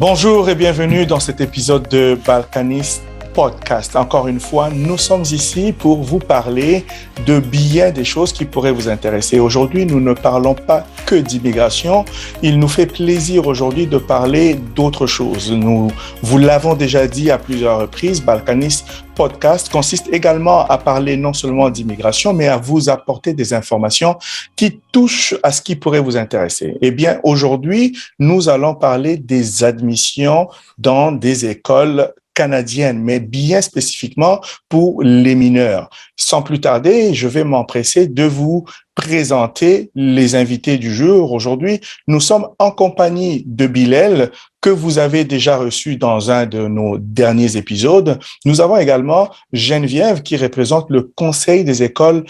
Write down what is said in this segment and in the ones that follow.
Bonjour et bienvenue dans cet épisode de Balkanist Podcast. Encore une fois, nous sommes ici pour vous parler de bien des choses qui pourraient vous intéresser. Aujourd'hui, nous ne parlons pas que d'immigration. Il nous fait plaisir aujourd'hui de parler d'autres choses. Nous vous l'avons déjà dit à plusieurs reprises, Balkanist Podcast consiste également à parler non seulement d'immigration, mais à vous apporter des informations qui touchent à ce qui pourrait vous intéresser. Eh bien, aujourd'hui, nous allons parler des admissions dans des écoles canadiennes, mais bien spécifiquement pour les mineurs. Sans plus tarder, je vais m'empresser de vous présenter les invités du jour. Aujourd'hui, nous sommes en compagnie de Bilal, que vous avez déjà reçu dans un de nos derniers épisodes. Nous avons également Geneviève qui représente le Conseil des écoles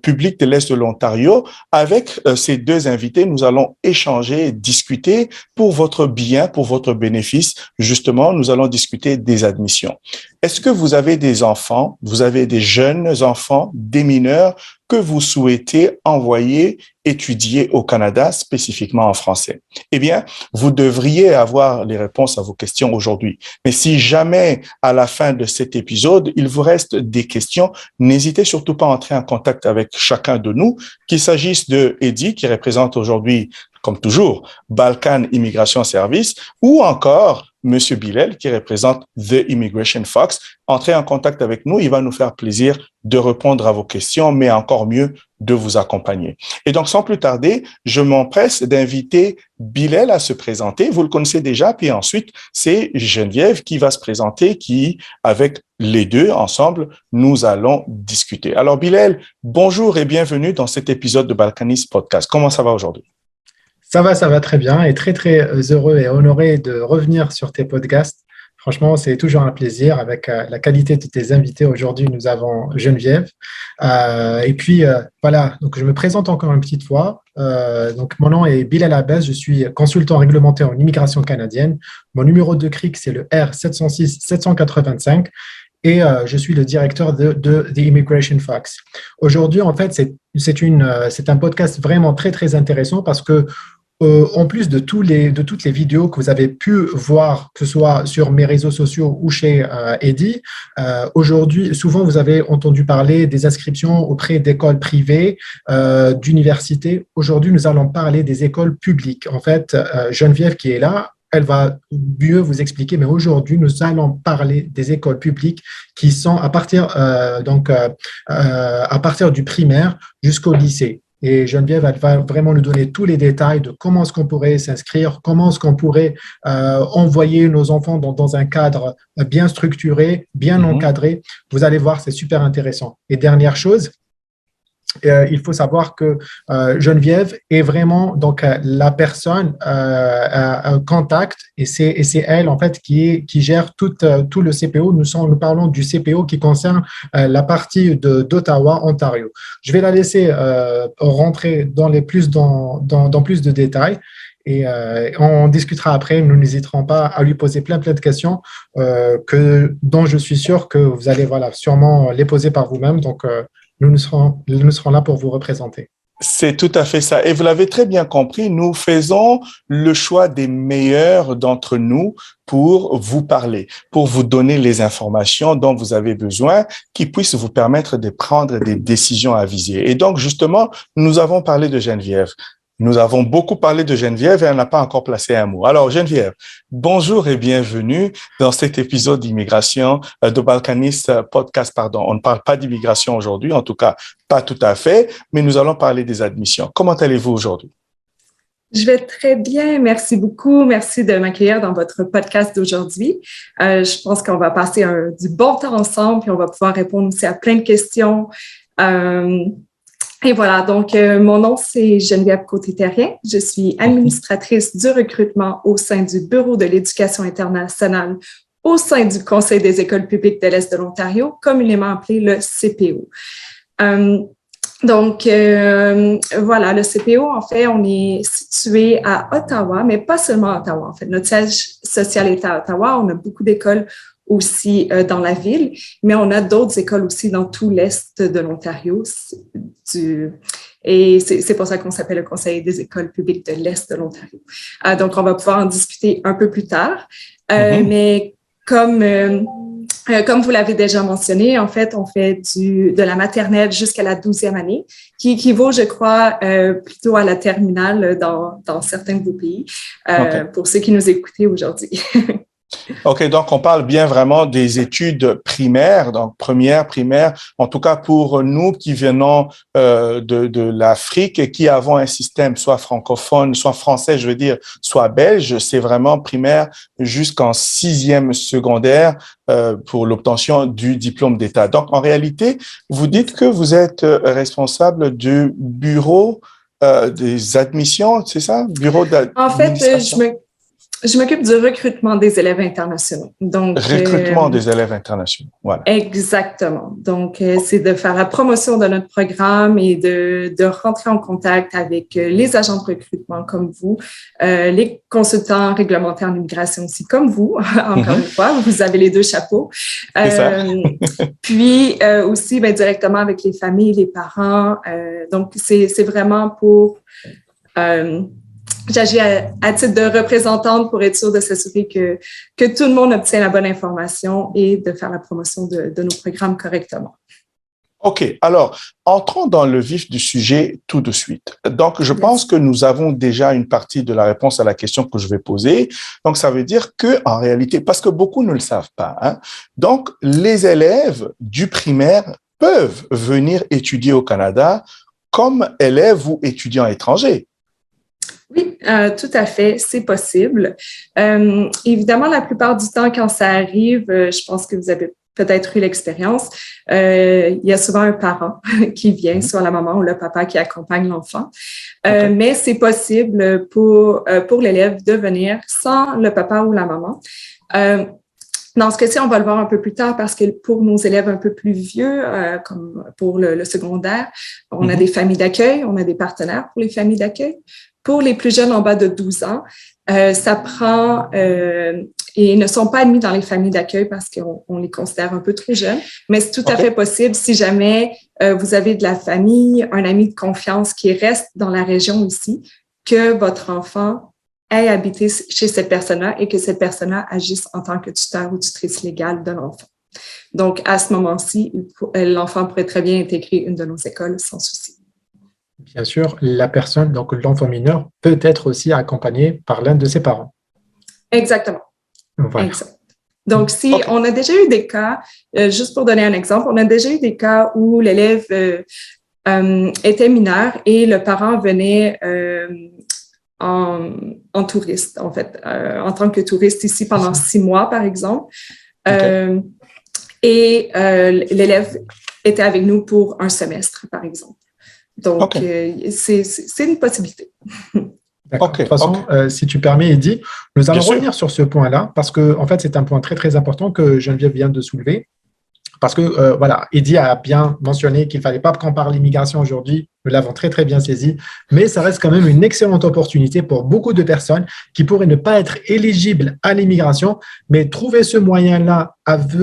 publiques de l'Est de l'Ontario. Avec ces deux invités, nous allons échanger, discuter pour votre bien, pour votre bénéfice. Justement, nous allons discuter des admissions. Est-ce que vous avez des enfants, vous avez des jeunes enfants, des mineurs que vous souhaitez envoyer étudier au Canada, spécifiquement en français? Eh bien, vous devriez avoir les réponses à vos questions aujourd'hui. Mais si jamais, à la fin de cet épisode, il vous reste des questions, n'hésitez surtout pas à entrer en contact avec chacun de nous, qu'il s'agisse de Eddie, qui représente aujourd'hui, comme toujours, Balkan Immigration Service, ou encore Monsieur Bilal, qui représente The Immigration Fox. Entrez en contact avec nous, il va nous faire plaisir de répondre à vos questions, mais encore mieux, de vous accompagner. Et donc, sans plus tarder, je m'empresse d'inviter Bilal à se présenter. Vous le connaissez déjà, puis ensuite, c'est Geneviève qui va se présenter, qui, avec les deux ensemble, nous allons discuter. Alors, Bilal, bonjour et bienvenue dans cet épisode de Balkanist Podcast. Comment ça va aujourd'hui? Ça va très bien et très heureux et honoré de revenir sur tes podcasts. Franchement, c'est toujours un plaisir avec la qualité de tes invités. Aujourd'hui, nous avons Geneviève. Voilà, donc je me présente encore une petite fois. Donc, mon nom est Bilal Abbas, je suis consultant réglementaire en immigration canadienne. Mon numéro de CRIC, c'est le R706-785 et je suis le directeur de The Immigration Fox. Aujourd'hui, en fait, c'est un podcast vraiment très intéressant parce que en plus de toutes les vidéos que vous avez pu voir, que ce soit sur mes réseaux sociaux ou chez Eddie, aujourd'hui, souvent vous avez entendu parler des inscriptions auprès d'écoles privées, d'universités. Aujourd'hui, nous allons parler des écoles publiques. En fait, Geneviève qui est là, elle va mieux vous expliquer, mais aujourd'hui, nous allons parler des écoles publiques qui sont à partir du primaire jusqu'au lycée. Et Geneviève, elle va vraiment nous donner tous les détails de comment est-ce qu'on pourrait s'inscrire, comment est-ce qu'on pourrait envoyer nos enfants dans un cadre bien structuré, bien encadré. Vous allez voir, c'est super intéressant. Et dernière chose, il faut savoir que Geneviève est vraiment donc la personne contact et c'est elle en fait qui gère tout le CPO. Nous parlons du CPO qui concerne la partie d'Ottawa, Ontario. Je vais la laisser rentrer dans plus de détails. Et on discutera après, nous n'hésiterons pas à lui poser plein de questions dont je suis sûr que vous allez sûrement les poser par vous-même. Donc, nous serons là pour vous représenter. C'est tout à fait ça. Et vous l'avez très bien compris, nous faisons le choix des meilleurs d'entre nous pour vous parler, pour vous donner les informations dont vous avez besoin, qui puissent vous permettre de prendre des décisions avisées. Et donc, justement, nous avons parlé de Geneviève. Nous avons beaucoup parlé de Geneviève et elle n'a pas encore placé un mot. Alors, Geneviève, bonjour et bienvenue dans cet épisode d'immigration de Balkanist Podcast. Pardon, on ne parle pas d'immigration aujourd'hui, en tout cas pas tout à fait, mais nous allons parler des admissions. Comment allez-vous aujourd'hui? Je vais très bien, merci beaucoup. Merci de m'accueillir dans votre podcast d'aujourd'hui. Je pense qu'on va passer du bon temps ensemble et on va pouvoir répondre aussi à plein de questions. Et voilà, donc mon nom, c'est Geneviève Côté-Terrien. Je suis administratrice du recrutement au sein du Bureau de l'éducation internationale au sein du Conseil des écoles publiques de l'Est de l'Ontario, communément appelé le CPO. Voilà, le CPO, en fait, on est situé à Ottawa, mais pas seulement à Ottawa. En fait, notre siège social est à Ottawa. On a beaucoup d'écoles aussi dans la ville, mais on a d'autres écoles aussi dans tout l'Est de l'Ontario Et c'est pour ça qu'on s'appelle le Conseil des écoles publiques de l'Est de l'Ontario. Donc, on va pouvoir en discuter un peu plus tard. Mais comme vous l'avez déjà mentionné, en fait, on fait de la maternelle jusqu'à la 12e année, qui équivaut, je crois, plutôt à la terminale dans certains de vos pays, pour ceux qui nous écoutent aujourd'hui. OK, donc on parle bien vraiment des études primaires, donc primaire, en tout cas pour nous qui venons de l'Afrique et qui avons un système soit francophone, soit français, je veux dire, soit belge, c'est vraiment primaire jusqu'en 6e secondaire pour l'obtention du diplôme d'État. Donc en réalité, vous dites que vous êtes responsable du bureau des admissions, c'est ça? Bureau d'administration? En fait, je m'occupe du recrutement des élèves internationaux. Donc, recrutement des élèves internationaux, voilà. Exactement. Donc, c'est de faire la promotion de notre programme et de rentrer en contact avec les agents de recrutement comme vous, les consultants réglementaires en immigration aussi comme vous, encore une fois, vous avez les deux chapeaux. C'est ça. Puis aussi directement avec les familles, les parents. Donc, c'est vraiment pour... J'agis à titre de représentante pour être sûre de s'assurer que tout le monde obtient la bonne information et de faire la promotion de nos programmes correctement. OK. Alors, entrons dans le vif du sujet tout de suite. Donc, je pense que nous avons déjà une partie de la réponse à la question que je vais poser. Donc, ça veut dire que, en réalité, parce que beaucoup ne le savent pas, hein, donc, les élèves du primaire peuvent venir étudier au Canada comme élèves ou étudiants étrangers. Oui, tout à fait, c'est possible. Évidemment, la plupart du temps, quand ça arrive, je pense que vous avez peut-être eu l'expérience, il y a souvent un parent qui vient, soit la maman ou le papa qui accompagne l'enfant. Mais c'est possible pour l'élève de venir sans le papa ou la maman. Dans ce cas-ci, on va le voir un peu plus tard parce que pour nos élèves un peu plus vieux, comme pour le secondaire, on a des familles d'accueil, on a des partenaires pour les familles d'accueil. Pour les plus jeunes en bas de 12 ans, ça prend et ne sont pas admis dans les familles d'accueil parce qu'on les considère un peu trop jeunes, mais c'est tout à fait possible si jamais vous avez de la famille, un ami de confiance qui reste dans la région ici, que votre enfant ait habité chez cette personne-là et que cette personne-là agisse en tant que tuteur ou tutrice légale de l'enfant. Donc, à ce moment-ci, l'enfant pourrait très bien intégrer une de nos écoles sans souci. Bien sûr, la personne, donc l'enfant mineur, peut être aussi accompagné par l'un de ses parents. Exactement. Voilà. Exact. Donc, si on a déjà eu des cas, juste pour donner un exemple, on a déjà eu des cas où l'élève était mineur et le parent venait en touriste, en fait, en tant que touriste ici pendant 6 mois, par exemple. Et l'élève était avec nous pour un semestre, par exemple. Donc, c'est une possibilité. D'accord. De toute façon, si tu permets, Eddy, nous allons revenir sur ce point-là parce que, en fait, c'est un point très, très important que Geneviève vient de soulever. Parce que, voilà, Eddy a bien mentionné qu'il ne fallait pas qu'on parle d'immigration aujourd'hui. Nous l'avons très, très bien saisi. Mais ça reste quand même une excellente opportunité pour beaucoup de personnes qui pourraient ne pas être éligibles à l'immigration, mais trouver ce moyen-là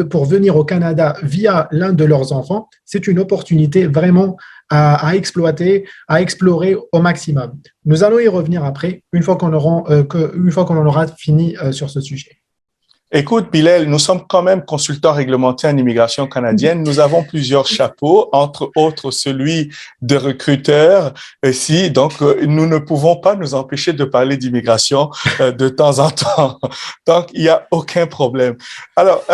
pour venir au Canada via l'un de leurs enfants, c'est une opportunité vraiment à exploiter, à explorer au maximum. Nous allons y revenir après, une fois qu'on aura fini sur ce sujet. Écoute, Bilal, nous sommes quand même consultants réglementés en immigration canadienne. Nous avons plusieurs chapeaux, entre autres celui de recruteur ici. Donc, nous ne pouvons pas nous empêcher de parler d'immigration de temps en temps. Donc, il n'y a aucun problème. Alors,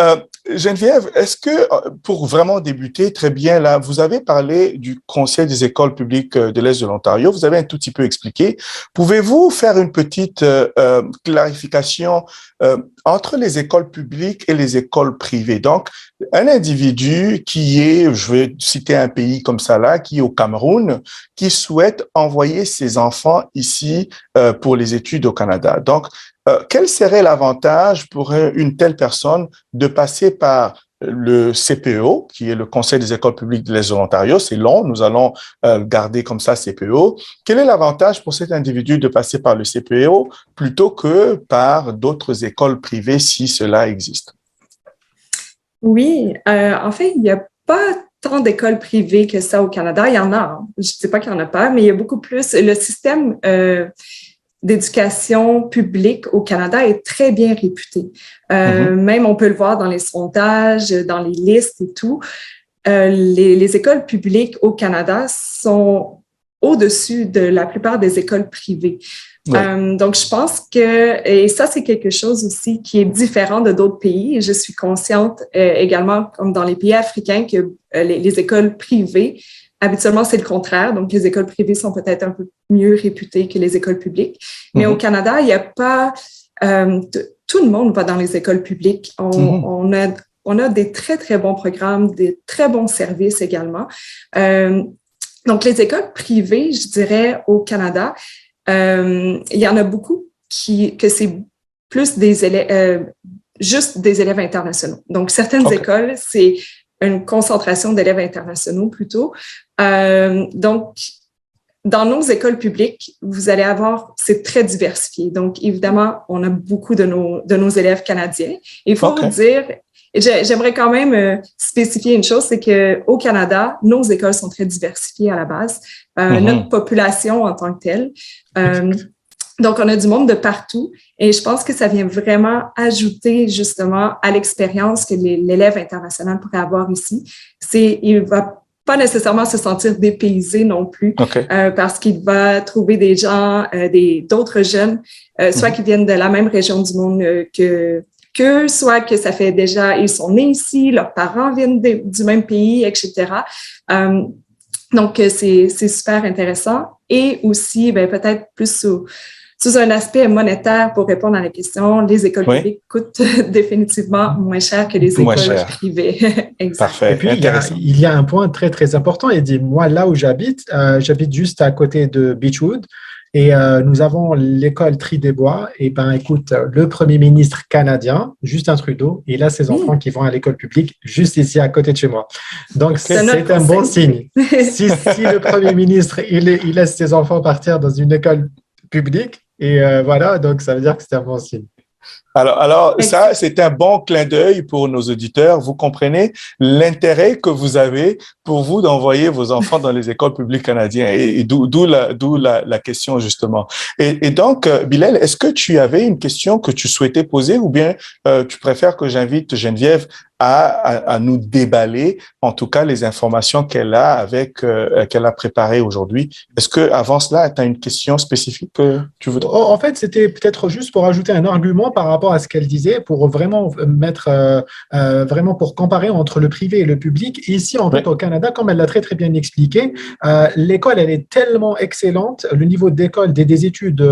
Geneviève, est-ce que, pour vraiment débuter, très bien, là, vous avez parlé du Conseil des écoles publiques de l'Est de l'Ontario. Vous avez un tout petit peu expliqué. Pouvez-vous faire une petite clarification entre les écoles publiques et les écoles privées? Donc, un individu qui est, je vais citer un pays comme ça là, qui est au Cameroun, qui souhaite envoyer ses enfants ici pour les études au Canada. Donc, quel serait l'avantage pour une telle personne de passer par le CPEO, qui est le Conseil des écoles publiques de l'Est de l'Ontario? C'est long, nous allons garder comme ça CPEO. Quel est l'avantage pour cet individu de passer par le CPEO plutôt que par d'autres écoles privées si cela existe? Oui, en fait, il n'y a pas tant d'écoles privées que ça au Canada. Il y en a, hein. Je ne dis pas qu'il n'y en a pas, mais il y a beaucoup plus. Le système d'éducation publique au Canada est très bien réputé. Même, on peut le voir dans les sondages, dans les listes et tout. Les écoles publiques au Canada sont au-dessus de la plupart des écoles privées. Ouais. Donc, je pense que, et ça, c'est quelque chose aussi qui est différent de d'autres pays. Je suis consciente également, comme dans les pays africains, que les écoles privées, habituellement, c'est le contraire. Donc, les écoles privées sont peut-être un peu mieux réputées que les écoles publiques. Mais au Canada, il n'y a pas... tout le monde va dans les écoles publiques. On a des très, très bons programmes, des très bons services également. Donc, les écoles privées, je dirais, au Canada, il y en a beaucoup que c'est plus des élèves, juste des élèves internationaux. Donc, certaines écoles, c'est une concentration d'élèves internationaux plutôt. Donc, dans nos écoles publiques, vous allez avoir, c'est très diversifié. Donc, évidemment, on a beaucoup de nos élèves canadiens. Il faut vous dire, j'aimerais quand même spécifier une chose, c'est qu'au Canada, nos écoles sont très diversifiées à la base. Notre population en tant que telle. Donc, on a du monde de partout et je pense que ça vient vraiment ajouter justement à l'expérience que l'élève international pourrait avoir ici. Il va pas nécessairement se sentir dépaysé non plus parce qu'il va trouver des gens, d'autres jeunes, soit qui viennent de la même région du monde qu'eux, soit que ça fait déjà, ils sont nés ici, leurs parents viennent du même pays, etc. Donc, c'est super intéressant. Et aussi, peut-être plus sous un aspect monétaire pour répondre à la question, les écoles publiques coûtent définitivement moins cher que les écoles privées. Exact. Parfait. Et puis, il y a un point très, très important. Il dit, moi, là où j'habite juste à côté de Beechwood. Et nous avons l'école Tri-des-Bois. Et écoute, le premier ministre canadien, Justin Trudeau, il a ses enfants qui vont à l'école publique juste ici à côté de chez moi. Donc, c'est un bon signe. Si le premier ministre, il laisse ses enfants partir dans une école publique, et voilà, donc ça veut dire que c'est un bon signe. Alors ça, c'est un bon clin d'œil pour nos auditeurs. Vous comprenez l'intérêt que vous avez pour vous d'envoyer vos enfants dans les écoles publiques canadiennes et d'où la question justement. Et donc, Bilal, est-ce que tu avais une question que tu souhaitais poser ou bien tu préfères que j'invite Geneviève à nous déballer, en tout cas, les informations qu'elle a qu'elle a préparées aujourd'hui. Est-ce que avant cela, tu as une question spécifique que tu voudrais? En fait, c'était peut-être juste pour ajouter un argument par rapport à ce qu'elle disait, pour vraiment vraiment pour comparer entre le privé et le public. Ici, en fait, au Canada, comme elle l'a très, très bien expliqué, l'école, elle est tellement excellente, le niveau d'école, des études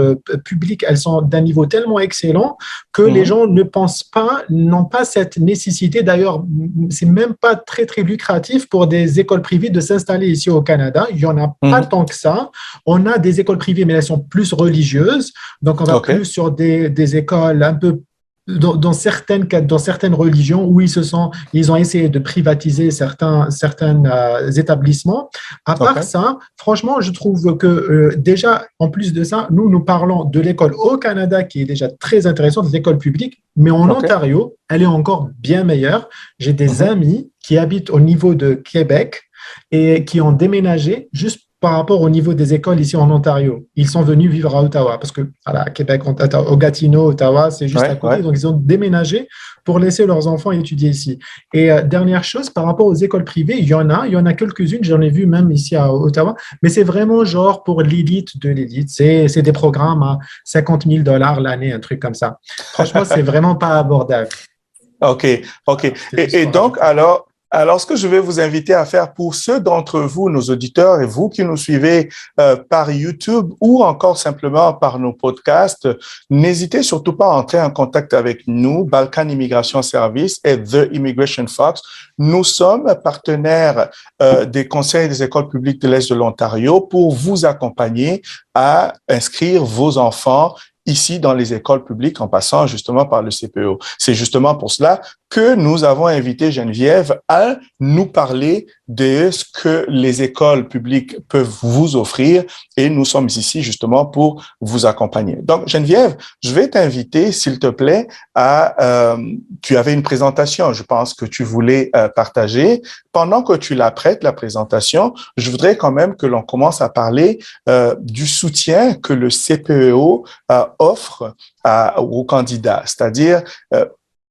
publiques, elles sont d'un niveau tellement excellent que les gens n'ont pas cette nécessité. D'ailleurs, c'est même pas très, très lucratif pour des écoles privées de s'installer ici au Canada. Il y en a pas tant que ça. On a des écoles privées, mais elles sont plus religieuses. Donc, on va plus sur des écoles un peu dans certaines religions où ils ont essayé de privatiser certains établissements. À part ça, franchement, je trouve que déjà, en plus de ça, nous parlons de l'école au Canada qui est déjà très intéressante, des écoles publiques, mais en Ontario, elle est encore bien meilleure. J'ai des amis qui habitent au niveau de Québec et qui ont déménagé juste par rapport au niveau des écoles ici en Ontario. Ils sont venus vivre à Ottawa parce que à Québec, au Gatineau, Ottawa, c'est juste à côté. Donc, ils ont déménagé pour laisser leurs enfants étudier ici. Et dernière chose, par rapport aux écoles privées, il y en a quelques-unes, j'en ai vu même ici à Ottawa, mais c'est vraiment genre pour l'élite de l'élite. C'est des programmes à 50 000 $ l'année, un truc comme ça. Franchement, c'est vraiment pas abordable. OK. Et donc, alors, ce que je vais vous inviter à faire pour ceux d'entre vous, nos auditeurs et vous qui nous suivez par YouTube ou encore simplement par nos podcasts, n'hésitez surtout pas à entrer en contact avec nous, Balkan Immigration Service et The Immigration Fox. Nous sommes partenaires des conseils des écoles publiques de l'Est de l'Ontario pour vous accompagner à inscrire vos enfants ici dans les écoles publiques en passant justement par le CPO. C'est justement pour cela que nous avons invité Geneviève à nous parler de ce que les écoles publiques peuvent vous offrir et nous sommes ici justement pour vous accompagner. Donc, Geneviève, je vais t'inviter, s'il te plaît, tu avais une présentation, je pense que tu voulais partager. Pendant que tu la prêtes, la présentation, je voudrais quand même que l'on commence à parler du soutien que le CPEO offre aux candidats. C'est-à-dire,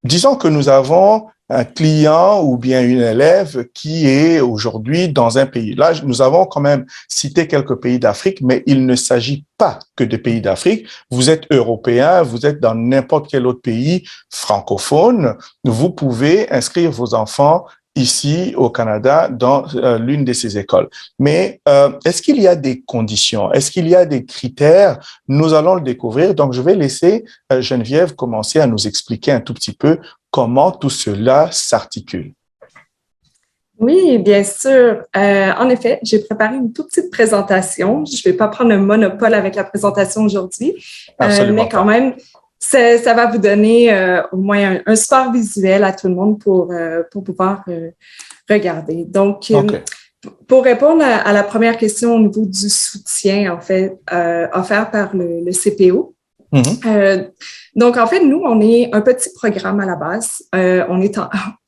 disons que nous avons un client ou bien une élève qui est aujourd'hui dans un pays. Là, nous avons quand même cité quelques pays d'Afrique, mais il ne s'agit pas que de pays d'Afrique. Vous êtes européen, vous êtes dans n'importe quel autre pays francophone. Vous pouvez inscrire vos enfants ici au Canada dans l'une de ces écoles. Mais est-ce qu'il y a des conditions? Est-ce qu'il y a des critères? Nous allons le découvrir. Donc, je vais laisser Geneviève commencer à nous expliquer un tout petit peu comment tout cela s'articule. Oui, bien sûr. En effet, j'ai préparé une toute petite présentation. Je ne vais pas prendre le monopole avec la présentation aujourd'hui, mais quand même, ça va vous donner au moins un support visuel à tout le monde pour pouvoir regarder. Donc, pour répondre à la première question au niveau du soutien, en fait, offert par le CPO, donc, en fait, nous, on est un petit programme à la base.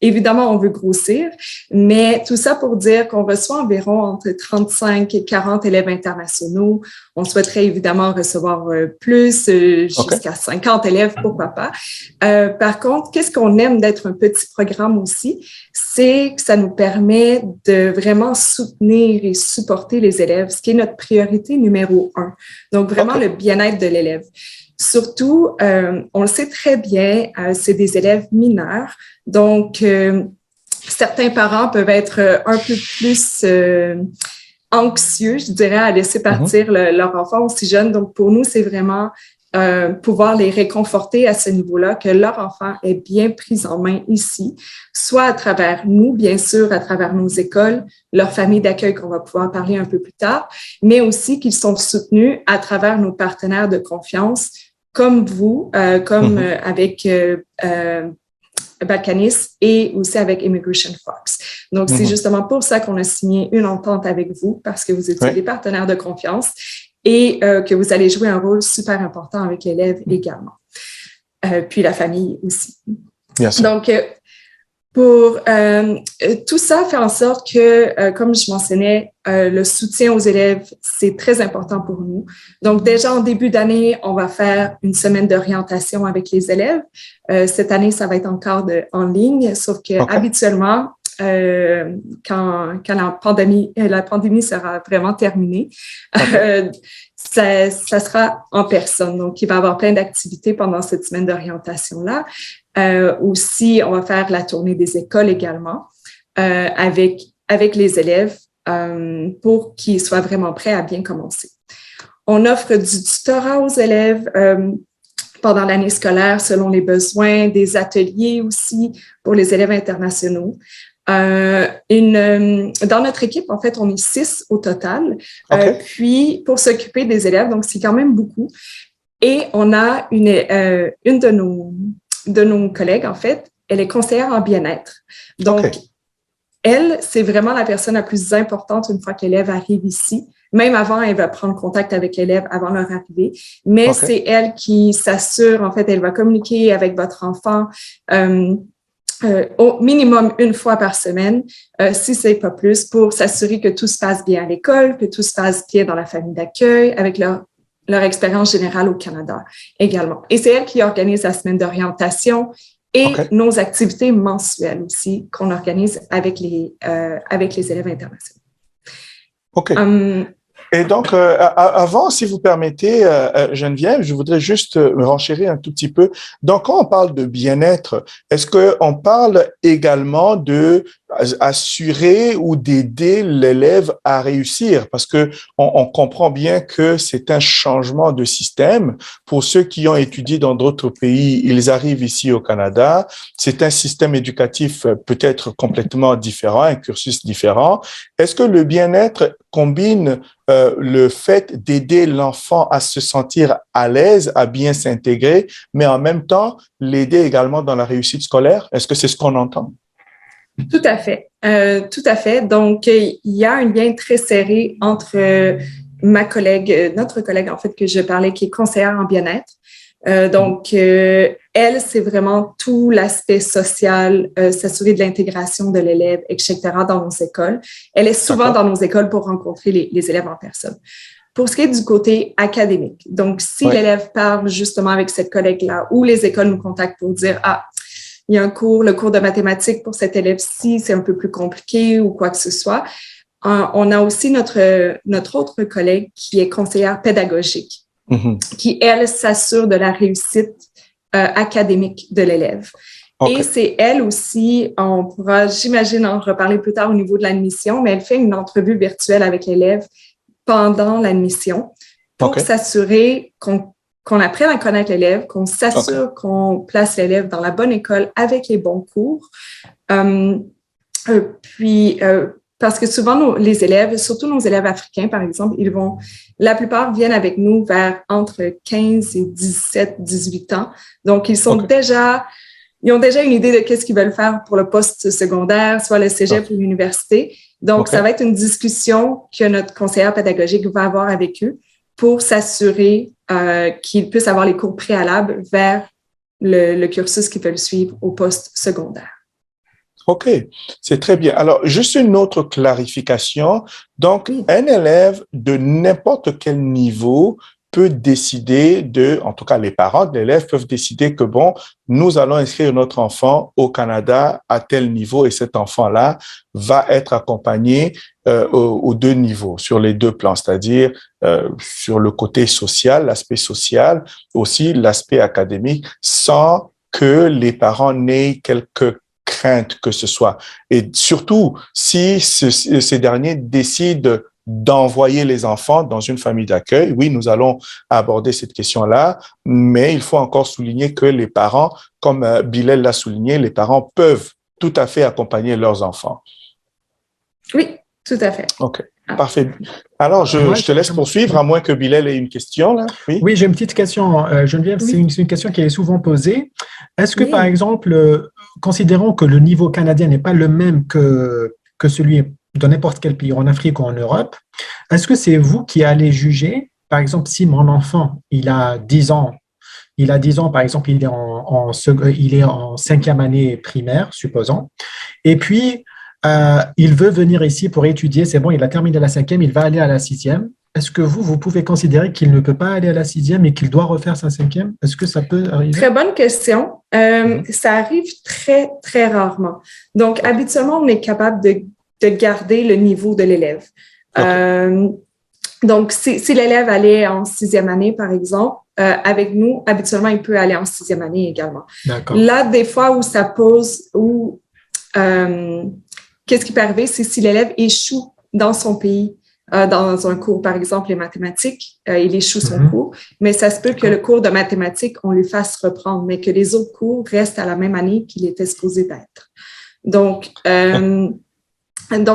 Évidemment, on veut grossir, mais tout ça pour dire qu'on reçoit environ entre 35 et 40 élèves internationaux. On souhaiterait évidemment recevoir plus, jusqu'à 50 élèves, pourquoi pas. Par contre, qu'est-ce qu'on aime d'être un petit programme aussi? C'est que ça nous permet de vraiment soutenir et supporter les élèves, ce qui est notre priorité numéro 1. Donc, vraiment le bien-être de l'élève. Surtout, on le sait très bien, c'est des élèves mineurs, donc certains parents peuvent être un peu plus anxieux, je dirais, à laisser partir leur enfant aussi jeune. Donc, pour nous, c'est vraiment pouvoir les réconforter à ce niveau-là, que leur enfant est bien pris en main ici, soit à travers nous, bien sûr, à travers nos écoles, leur famille d'accueil qu'on va pouvoir parler un peu plus tard, mais aussi qu'ils sont soutenus à travers nos partenaires de confiance, comme vous, avec Balkanis et aussi avec Immigration Fox. Donc, c'est justement pour ça qu'on a signé une entente avec vous, parce que vous étiez des partenaires de confiance et que vous allez jouer un rôle super important avec l'élève également. Puis la famille aussi. Donc, pour tout ça fait en sorte que, comme je mentionnais, le soutien aux élèves, c'est très important pour nous. Donc, déjà en début d'année, on va faire une semaine d'orientation avec les élèves. Cette année, ça va être encore en ligne, sauf que habituellement, quand la pandémie sera vraiment terminée, ça sera en personne. Donc, il va y avoir plein d'activités pendant cette semaine d'orientation-là. Aussi, on va faire la tournée des écoles également avec les élèves pour qu'ils soient vraiment prêts à bien commencer. On offre du tutorat aux élèves pendant l'année scolaire selon les besoins, des ateliers aussi pour les élèves internationaux. Dans notre équipe, en fait, on est 6 au total. Puis, pour s'occuper des élèves, donc c'est quand même beaucoup. Et on a une de nos collègues, en fait, elle est conseillère en bien-être. Donc, elle, c'est vraiment la personne la plus importante une fois que l'élève arrive ici. Même avant, elle va prendre contact avec l'élève avant leur arrivée. Mais c'est elle qui s'assure, en fait, elle va communiquer avec votre enfant au minimum une fois par semaine, si ce n'est pas plus, pour s'assurer que tout se passe bien à l'école, que tout se passe bien dans la famille d'accueil, avec leur expérience générale au Canada également. Et c'est elle qui organise la semaine d'orientation et nos activités mensuelles aussi qu'on organise avec les élèves internationaux. Et donc, avant, si vous permettez, Geneviève, je voudrais juste me renchérir un tout petit peu. Donc, quand on parle de bien-être, est-ce qu'on parle également de assurer ou d'aider l'élève à réussir? Parce que on comprend bien que c'est un changement de système. Pour ceux qui ont étudié dans d'autres pays, ils arrivent ici au Canada. C'est un système éducatif peut-être complètement différent, un cursus différent. Est-ce que le bien-être combine le fait d'aider l'enfant à se sentir à l'aise, à bien s'intégrer, mais en même temps l'aider également dans la réussite scolaire? Est-ce que c'est ce qu'on entend? Tout à fait. Tout à fait. Donc, il y a un lien très serré entre ma collègue, notre collègue, en fait, que je parlais, qui est conseillère en bien-être. Elle, c'est vraiment tout l'aspect social, s'assurer de l'intégration de l'élève, etc., dans nos écoles. Elle est souvent dans nos écoles pour rencontrer les élèves en personne. Pour ce qui est du côté académique, donc si l'élève parle justement avec cette collègue-là ou les écoles nous contactent pour dire « Ah, il y a le cours de mathématiques pour cet élève-ci, c'est un peu plus compliqué ou quoi que ce soit », on a aussi notre autre collègue qui est conseillère pédagogique, qui, elle, s'assure de la réussite académique de l'élève. Okay. Et c'est elle aussi, on pourra, j'imagine, en reparler plus tard au niveau de l'admission, mais elle fait une entrevue virtuelle avec l'élève pendant l'admission pour s'assurer qu'on apprenne à connaître l'élève, qu'on s'assure qu'on place l'élève dans la bonne école avec les bons cours. Parce que souvent, les élèves, surtout nos élèves africains, par exemple, la plupart viennent avec nous vers entre 15 et 17, 18 ans. Donc, ils ont déjà une idée de qu'est-ce qu'ils veulent faire pour le poste secondaire, soit le cégep ou l'université. Donc, ça va être une discussion que notre conseillère pédagogique va avoir avec eux pour s'assurer qu'ils puissent avoir les cours préalables vers le cursus qu'ils veulent suivre au poste secondaire. OK, c'est très bien. Alors, juste une autre clarification. Donc, un élève de n'importe quel niveau peut décider en tout cas, les parents de l'élève peuvent décider que, bon, nous allons inscrire notre enfant au Canada à tel niveau et cet enfant-là va être accompagné aux deux niveaux, sur les deux plans, c'est-à-dire sur le côté social, l'aspect social, aussi l'aspect académique, sans que les parents n'aient quelques craintes que ce soit. Et surtout, si ces derniers décident d'envoyer les enfants dans une famille d'accueil, oui, nous allons aborder cette question-là, mais il faut encore souligner que les parents, comme Bilal l'a souligné, les parents peuvent tout à fait accompagner leurs enfants. Oui, tout à fait. OK. Parfait. Alors, je te laisse poursuivre, à moins que Bilal ait une question, là. Oui, j'ai une petite question, Geneviève. C'est une question qui est souvent posée. Est-ce que, par exemple, considérons que le niveau canadien n'est pas le même que celui de n'importe quel pays en Afrique ou en Europe, est-ce que c'est vous qui allez juger, par exemple, si mon enfant, il a 10 ans, par exemple, il est en 5e année primaire, supposons, et puis il veut venir ici pour étudier, c'est bon, il a terminé la 5e, il va aller à la 6e. Est-ce que vous pouvez considérer qu'il ne peut pas aller à la 6e et qu'il doit refaire sa 5e? Est-ce que ça peut arriver? Très bonne question. Ça arrive très, très rarement. Donc, habituellement, on est capable de garder le niveau de l'élève. Donc, si l'élève allait en 6e année, par exemple, avec nous, habituellement, il peut aller en 6e année également. Là, des fois où ça pose, qu'est-ce qui peut arriver, c'est si l'élève échoue dans son pays, dans un cours, par exemple, les mathématiques, il échoue son cours, mais ça se peut que le cours de mathématiques, on lui fasse reprendre, mais que les autres cours restent à la même année qu'il était supposé d'être. Donc,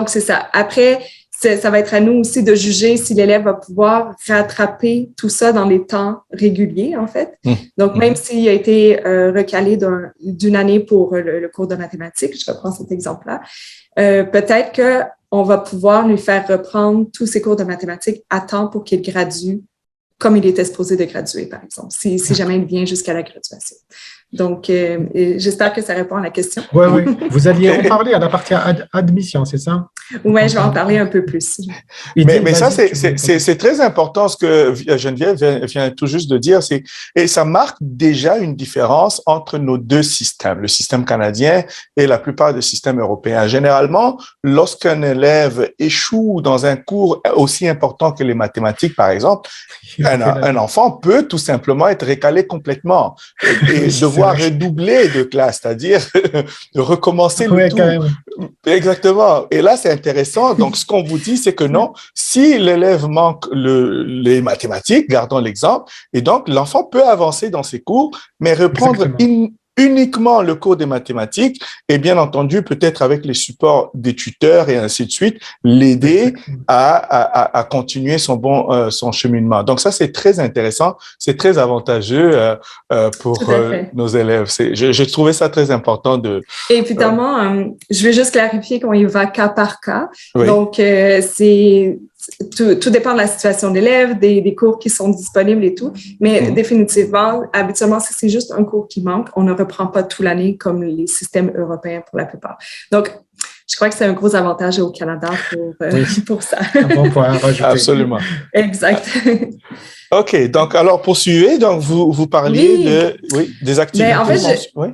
c'est ça. Après, ça va être à nous aussi de juger si l'élève va pouvoir rattraper tout ça dans les temps réguliers, en fait. Donc, même s'il a été recalé d'une année pour le cours de mathématiques, je reprends cet exemple-là, peut-être qu'on va pouvoir lui faire reprendre tous ses cours de mathématiques à temps pour qu'il gradue comme il était supposé de graduer, par exemple, si jamais il vient jusqu'à la graduation. Donc, j'espère que ça répond à la question. Oui. Vous alliez en parler à la partie admission, c'est ça? Oui, je vais en parler un peu plus. Mais ça, c'est très important ce que Geneviève vient tout juste de dire. Et ça marque déjà une différence entre nos deux systèmes, le système canadien et la plupart des systèmes européens. Généralement, lorsqu'un élève échoue dans un cours aussi important que les mathématiques, par exemple, un enfant peut tout simplement être récalé complètement et fois redoubler de classe, c'est-à-dire de recommencer le tout. Carrément. Exactement. Et là, c'est intéressant. Donc, ce qu'on vous dit, c'est que non, si l'élève manque les mathématiques, gardons l'exemple, et donc l'enfant peut avancer dans ses cours, mais reprendre uniquement le cours des mathématiques et bien entendu, peut-être avec les supports des tuteurs et ainsi de suite, l'aider à continuer son cheminement. Donc ça, c'est très intéressant, c'est très avantageux pour nos élèves. J'ai trouvé ça très important Évidemment, je veux juste clarifier qu'on y va cas par cas. Oui. Donc, tout dépend de la situation de l'élève, des cours qui sont disponibles et tout. Mais définitivement, habituellement, si c'est juste un cours qui manque, on ne reprend pas toute l'année comme les systèmes européens pour la plupart. Donc, je crois que c'est un gros avantage au Canada pour ça. Bon point à rajouter. Absolument. Exact. OK. Donc, alors, poursuivez. Donc, vous parliez des activités. En fait, Oui.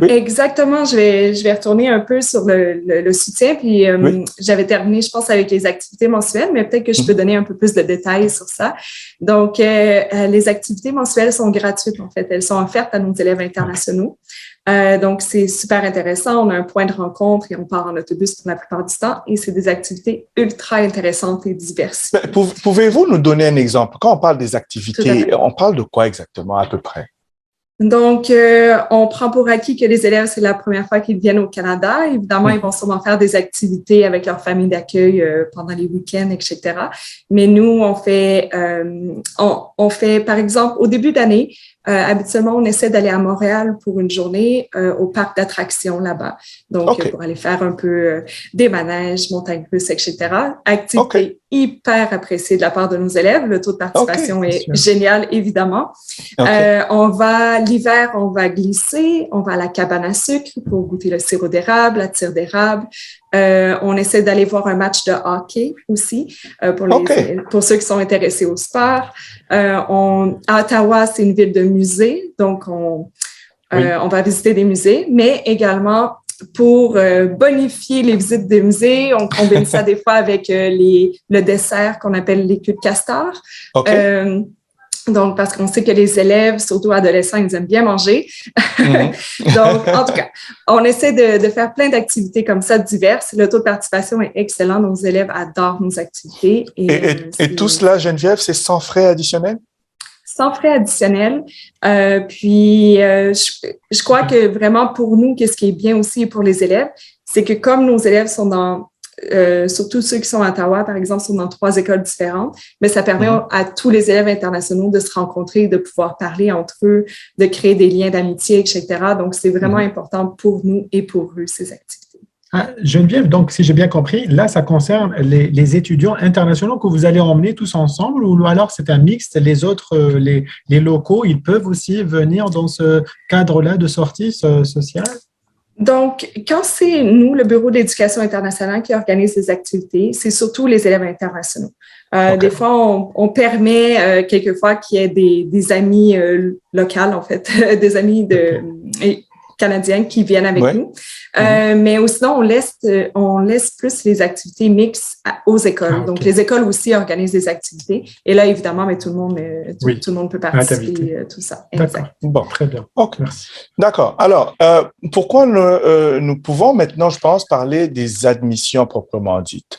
Exactement. Je vais retourner un peu sur le soutien. Puis, j'avais terminé, je pense, avec les activités mensuelles, mais peut-être que je peux donner un peu plus de détails sur ça. Donc, les activités mensuelles sont gratuites, en fait. Elles sont offertes à nos élèves internationaux. Donc, c'est super intéressant. On a un point de rencontre et on part en autobus pour la plupart du temps. Et c'est des activités ultra intéressantes et diverses. Pouvez-vous nous donner un exemple? Quand on parle des activités, on parle de quoi exactement à peu près? Donc, on prend pour acquis que les élèves, c'est la première fois qu'ils viennent au Canada. Évidemment, ils vont sûrement faire des activités avec leur famille d'accueil pendant les week-ends, etc. Mais nous, on fait, par exemple, au début d'année, habituellement, on essaie d'aller à Montréal pour une journée au parc d'attractions là-bas. Donc, pour aller faire un peu des manèges, montagnes russes, etc. Activité hyper appréciée de la part de nos élèves. Le taux de participation est génial, évidemment. L'hiver, on va glisser, on va à la cabane à sucre pour goûter le sirop d'érable, la tire d'érable. On essaie d'aller voir un match de hockey aussi pour ceux qui sont intéressés au sport. À Ottawa, c'est une ville de musées, donc on va visiter des musées, mais également pour bonifier les visites des musées, on combine ça des fois avec le dessert qu'on appelle les queues de castor. Donc, parce qu'on sait que les élèves, surtout adolescents, ils aiment bien manger. Donc, en tout cas, on essaie de faire plein d'activités comme ça, diverses. Le taux de participation est excellent. Nos élèves adorent nos activités. Et tout cela, Geneviève, c'est sans frais additionnels? Sans frais additionnels. Je crois que vraiment pour nous, qu'est-ce qui est bien aussi pour les élèves, c'est que comme nos élèves sont surtout ceux qui sont à Ottawa, par exemple, sont dans 3 écoles différentes, mais ça permet à tous les élèves internationaux de se rencontrer, de pouvoir parler entre eux, de créer des liens d'amitié, etc. Donc, c'est vraiment important pour nous et pour eux, ces activités. Geneviève, donc, si j'ai bien compris, là, ça concerne les étudiants internationaux que vous allez emmener tous ensemble ou alors c'est un mixte, les autres, les locaux, ils peuvent aussi venir dans ce cadre-là de sortie sociale? Donc, quand c'est nous, le Bureau d'éducation internationale, qui organise les activités, c'est surtout les élèves internationaux. Des fois, on permet quelquefois qu'il y ait des amis locaux, en fait, des amis canadiens qui viennent avec nous. Mais sinon, on laisse plus les activités mixtes aux écoles. Donc, les écoles aussi organisent des activités. Et là, évidemment, mais tout le monde peut participer, tout ça. D'accord. Bon, très bien. Merci. D'accord. Alors, pourquoi nous pouvons maintenant, je pense, parler des admissions proprement dites?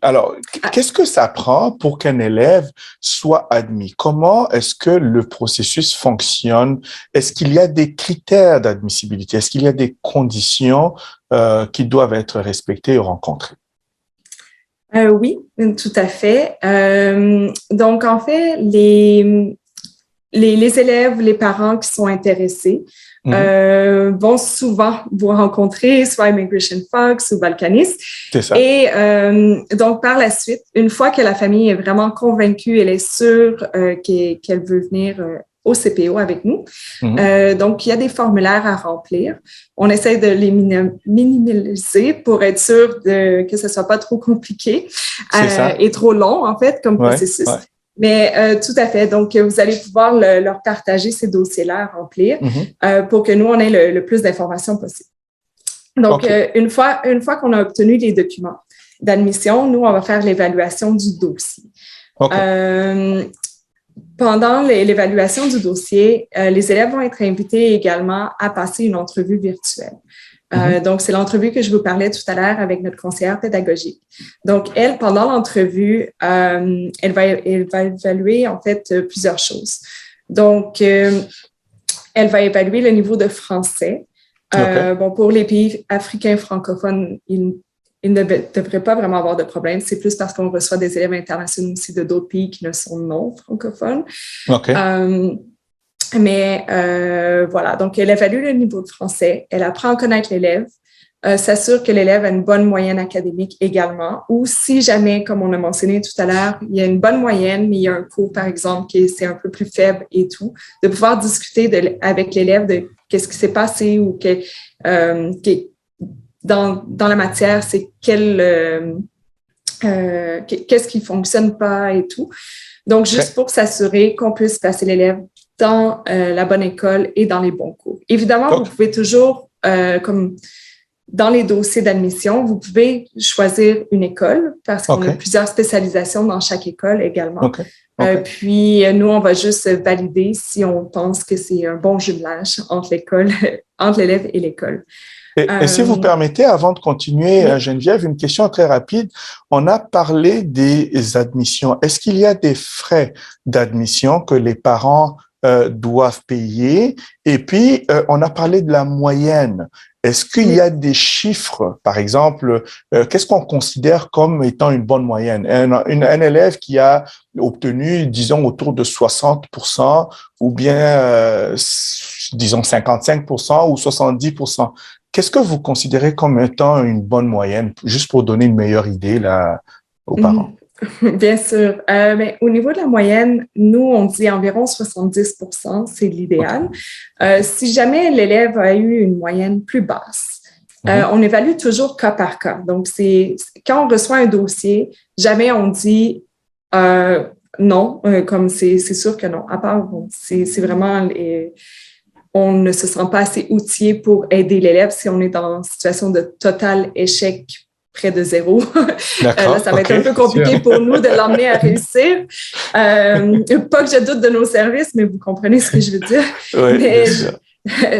Alors, qu'est-ce que ça prend pour qu'un élève soit admis? Comment est-ce que le processus fonctionne? Est-ce qu'il y a des critères d'admissibilité? Est-ce qu'il y a des conditions qui doivent être respectées et rencontrées? Oui, tout à fait. Donc, en fait, les élèves, les parents qui sont intéressés vont souvent vous rencontrer, soit Immigration Fox ou Balkanis. C'est ça. Et donc, par la suite, une fois que la famille est vraiment convaincue, elle est sûre qu'elle veut venir au CPO avec nous. Donc, il y a des formulaires à remplir. On essaie de les minimiser pour être sûr que ce ne soit pas trop compliqué et trop long, en fait, comme processus. Mais tout à fait. Donc, vous allez pouvoir leur partager ces dossiers-là à remplir pour que nous, on ait le plus d'informations possible. Donc, une fois qu'on a obtenu les documents d'admission, nous, on va faire l'évaluation du dossier. pendant l'évaluation du dossier, les élèves vont être invités également à passer une entrevue virtuelle. Donc, c'est l'entrevue que je vous parlais tout à l'heure avec notre conseillère pédagogique. Donc, elle, pendant l'entrevue, elle va évaluer en fait plusieurs choses. Donc, elle va évaluer le niveau de français. Bon, pour les pays africains francophones, ils ne devraient pas vraiment avoir de problème. C'est plus parce qu'on reçoit des élèves internationaux aussi de d'autres pays qui ne sont non francophones. Mais voilà, donc elle évalue le niveau de français, elle apprend à connaître l'élève, s'assure que l'élève a une bonne moyenne académique également, ou si jamais, comme on a mentionné tout à l'heure, il y a une bonne moyenne, mais il y a un cours, par exemple, qui c'est un peu plus faible et tout, de pouvoir discuter avec l'élève de qu'est-ce qui s'est passé ou dans la matière, c'est qu'est-ce qui fonctionne pas et tout. Donc, juste pour s'assurer qu'on puisse placer l'élève dans la bonne école et dans les bons cours. Évidemment, vous pouvez toujours, comme dans les dossiers d'admission, vous pouvez choisir une école parce qu'on a plusieurs spécialisations dans chaque école également. Puis, nous, on va juste valider si on pense que c'est un bon jumelage entre l'élève et l'école. Et si vous permettez, avant de continuer, Geneviève, une question très rapide. On a parlé des admissions. Est-ce qu'il y a des frais d'admission que les parents doivent payer? Et puis, on a parlé de la moyenne. Est-ce qu'il y a des chiffres, par exemple, qu'est-ce qu'on considère comme étant une bonne moyenne? Un élève qui a obtenu, disons, autour de 60% ou bien, disons, 55% ou 70%. Qu'est-ce que vous considérez comme étant une bonne moyenne, juste pour donner une meilleure idée là, aux parents? Bien sûr. Mais au niveau de la moyenne, nous, on dit environ 70%, c'est l'idéal. Si jamais l'élève a eu une moyenne plus basse, on évalue toujours cas par cas. Donc, quand on reçoit un dossier, jamais on dit non, comme c'est sûr que non. À part, bon, c'est vraiment... on ne se sent pas assez outillé pour aider l'élève si on est dans une situation de total échec près de zéro. Là, ça va être un peu compliqué pour nous de l'emmener à réussir. Pas que je doute de nos services, mais vous comprenez ce que je veux dire.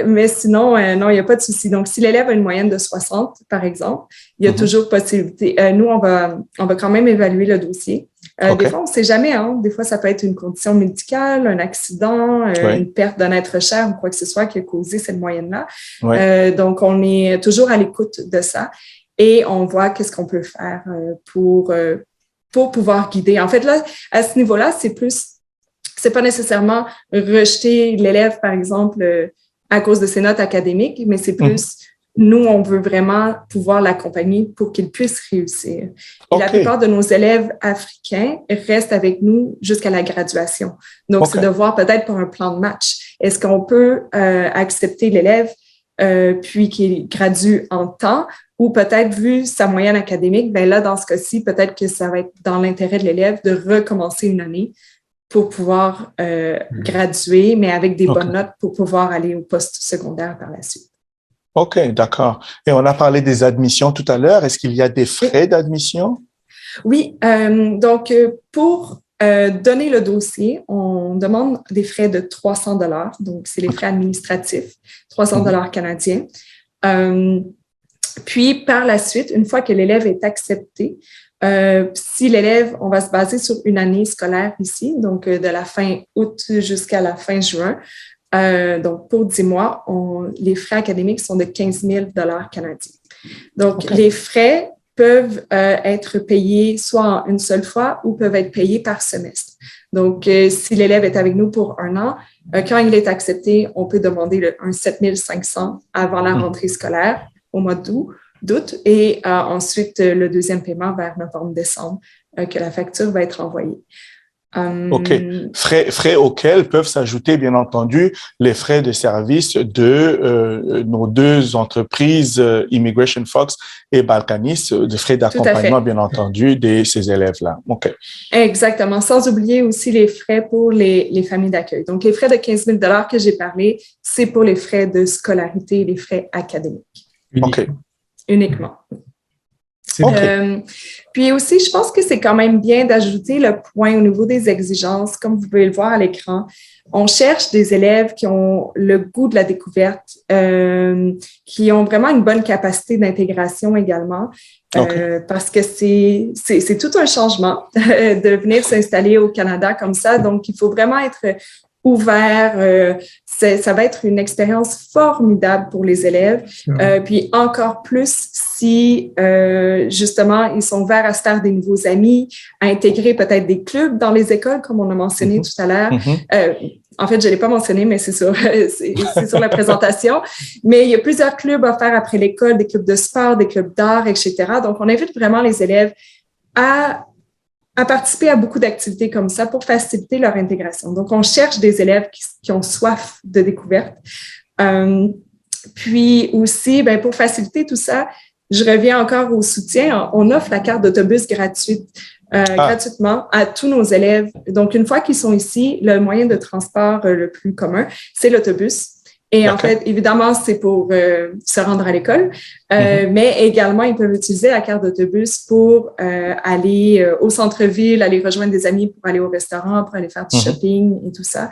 Mais sinon, non, il n'y a pas de souci. Donc, si l'élève a une moyenne de 60, par exemple, il y a toujours possibilité. Nous, on va quand même évaluer le dossier. Des fois, on ne sait jamais. Des fois, ça peut être une condition médicale, un accident, une perte d'un être cher ou quoi que ce soit qui a causé cette moyenne-là. Donc, on est toujours à l'écoute de ça et on voit qu'est-ce qu'on peut faire pour pouvoir guider. En fait, là, à ce niveau-là, c'est pas nécessairement rejeter l'élève, par exemple, à cause de ses notes académiques, mais c'est plus, nous, on veut vraiment pouvoir l'accompagner pour qu'il puisse réussir. Et la plupart de nos élèves africains restent avec nous jusqu'à la graduation. Donc, c'est de voir peut-être pour un plan de match. Est-ce qu'on peut accepter l'élève puis qu'il gradue en temps ou peut-être, vu sa moyenne académique, ben là, dans ce cas-ci, peut-être que ça va être dans l'intérêt de l'élève de recommencer une année pour pouvoir graduer, mais avec des bonnes notes pour pouvoir aller au poste secondaire par la suite. OK, d'accord. Et on a parlé des admissions tout à l'heure. Est-ce qu'il y a des frais d'admission? Oui, donc pour donner le dossier, on demande des frais de 300 $. Donc, c'est les frais administratifs, 300 $ canadiens. Puis, par la suite, une fois que l'élève est accepté, si l'élève, on va se baser sur une année scolaire ici, donc de la fin août jusqu'à la fin juin. Donc, pour 10 mois, les frais académiques sont de 15 000 $ canadiens. Donc, les frais peuvent être payés soit en une seule fois ou peuvent être payés par semestre. Donc, si l'élève est avec nous pour 1 an, quand il est accepté, on peut demander un 7 500 avant la rentrée scolaire au mois d'août et ensuite le deuxième paiement vers novembre-décembre que la facture va être envoyée. OK. Frais auxquels peuvent s'ajouter, bien entendu, les frais de service de nos deux entreprises, Immigration Fox et Balkanis, des frais d'accompagnement, bien entendu, de ces élèves-là. OK. Exactement. Sans oublier aussi les frais pour les familles d'accueil. Donc, les frais de 15 000 $ que j'ai parlé, c'est pour les frais de scolarité et les frais académiques. OK. Uniquement. OK. Puis aussi, je pense que c'est quand même bien d'ajouter le point au niveau des exigences. Comme vous pouvez le voir à l'écran, on cherche des élèves qui ont le goût de la découverte, qui ont vraiment une bonne capacité d'intégration également, parce que c'est tout un changement de venir s'installer au Canada comme ça. Donc, il faut vraiment être ouvert. Ça va être une expérience formidable pour les élèves. Puis encore plus si, justement, ils sont ouverts à se faire des nouveaux amis, à intégrer peut-être des clubs dans les écoles, comme on a mentionné tout à l'heure. En fait, je ne l'ai pas mentionné, mais c'est sur la présentation. Mais il y a plusieurs clubs offerts après l'école, des clubs de sport, des clubs d'art, etc. Donc, on invite vraiment les élèves à participer à beaucoup d'activités comme ça pour faciliter leur intégration. Donc, on cherche des élèves qui ont soif de découverte. Puis aussi, pour faciliter tout ça, je reviens encore au soutien. On offre la carte d'autobus gratuitement à tous nos élèves. Donc, une fois qu'ils sont ici, le moyen de transport le plus commun, c'est l'autobus. Et en fait, évidemment, c'est pour se rendre à l'école, mais également, ils peuvent utiliser la carte d'autobus pour aller au centre-ville, aller rejoindre des amis pour aller au restaurant, pour aller faire du shopping et tout ça.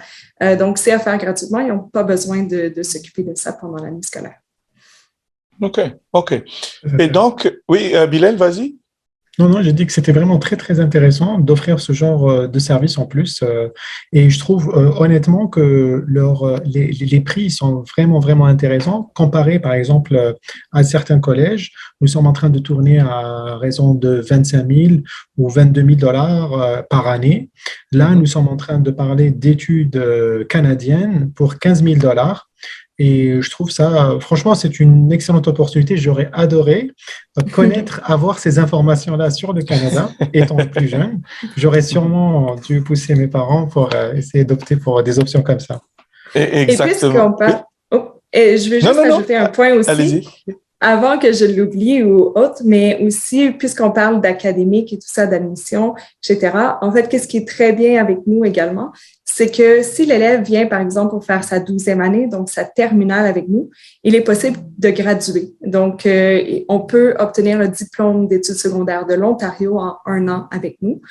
Donc, c'est à faire gratuitement. Ils n'ont pas besoin de s'occuper de ça pendant l'année scolaire. OK. Et donc, oui, Bilal, vas-y. Non, j'ai dit que c'était vraiment très, très intéressant d'offrir ce genre de service en plus. Et je trouve honnêtement que les prix sont vraiment, vraiment intéressants. Comparé, par exemple, à certains collèges, nous sommes en train de tourner à raison de 25 000 ou 22 000 $ par année. Là, nous sommes en train de parler d'études canadiennes pour 15 000 $. Et je trouve ça, franchement, c'est une excellente opportunité. J'aurais adoré connaître, avoir ces informations-là sur le Canada, étant plus jeune. J'aurais sûrement dû pousser mes parents pour essayer d'opter pour des options comme ça. Exactement. Et puisqu'on parle... et je vais juste ajouter un point aussi. Allez-y. Avant que je l'oublie ou autre, mais aussi, puisqu'on parle d'académique et tout ça, d'admission, etc., en fait, qu'est-ce qui est très bien avec nous également, c'est que si l'élève vient, par exemple, pour faire sa 12e année, donc sa terminale avec nous, il est possible de graduer. Donc, on peut obtenir le diplôme d'études secondaires de l'Ontario en 1 an avec nous.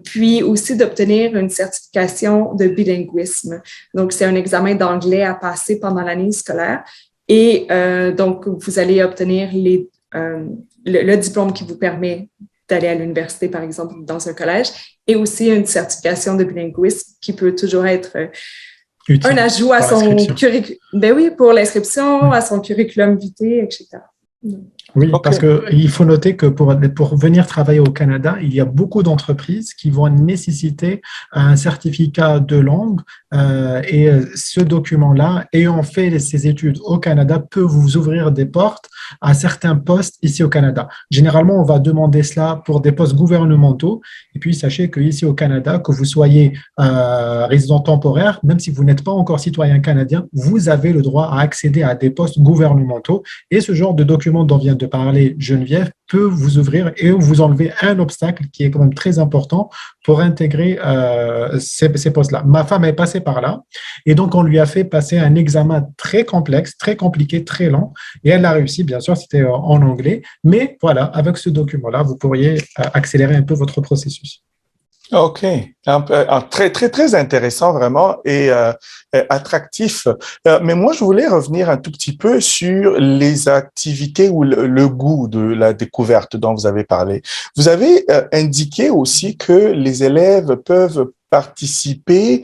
Puis aussi d'obtenir une certification de bilinguisme. Donc, c'est un examen d'anglais à passer pendant l'année scolaire. Et donc, vous allez obtenir le diplôme qui vous permet d'aller à l'université, par exemple, dans un collège, et aussi une certification de bilinguisme qui peut toujours être utile, un ajout à son curriculum. Ben oui, pour l'inscription, à son curriculum vitae, etc. Oui, parce qu'il faut noter que pour venir travailler au Canada, il y a beaucoup d'entreprises qui vont nécessiter un certificat de langue et ce document-là, ayant fait ses études au Canada, peut vous ouvrir des portes à certains postes ici au Canada. Généralement, on va demander cela pour des postes gouvernementaux. Et puis, sachez qu'ici au Canada, que vous soyez résident temporaire, même si vous n'êtes pas encore citoyen canadien, vous avez le droit à accéder à des postes gouvernementaux. Et ce genre de document dont vient de parler Geneviève peut vous ouvrir et vous enlever un obstacle qui est quand même très important pour intégrer ces postes-là. Ma femme est passée par là et donc on lui a fait passer un examen très complexe, très compliqué, très long et elle l'a réussi, bien sûr, c'était en anglais, mais voilà, avec ce document-là, vous pourriez accélérer un peu votre processus. OK. Très, très, très intéressant, vraiment, et attractif. Mais moi, je voulais revenir un tout petit peu sur les activités ou le goût de la découverte dont vous avez parlé. Vous avez indiqué aussi que les élèves peuvent participer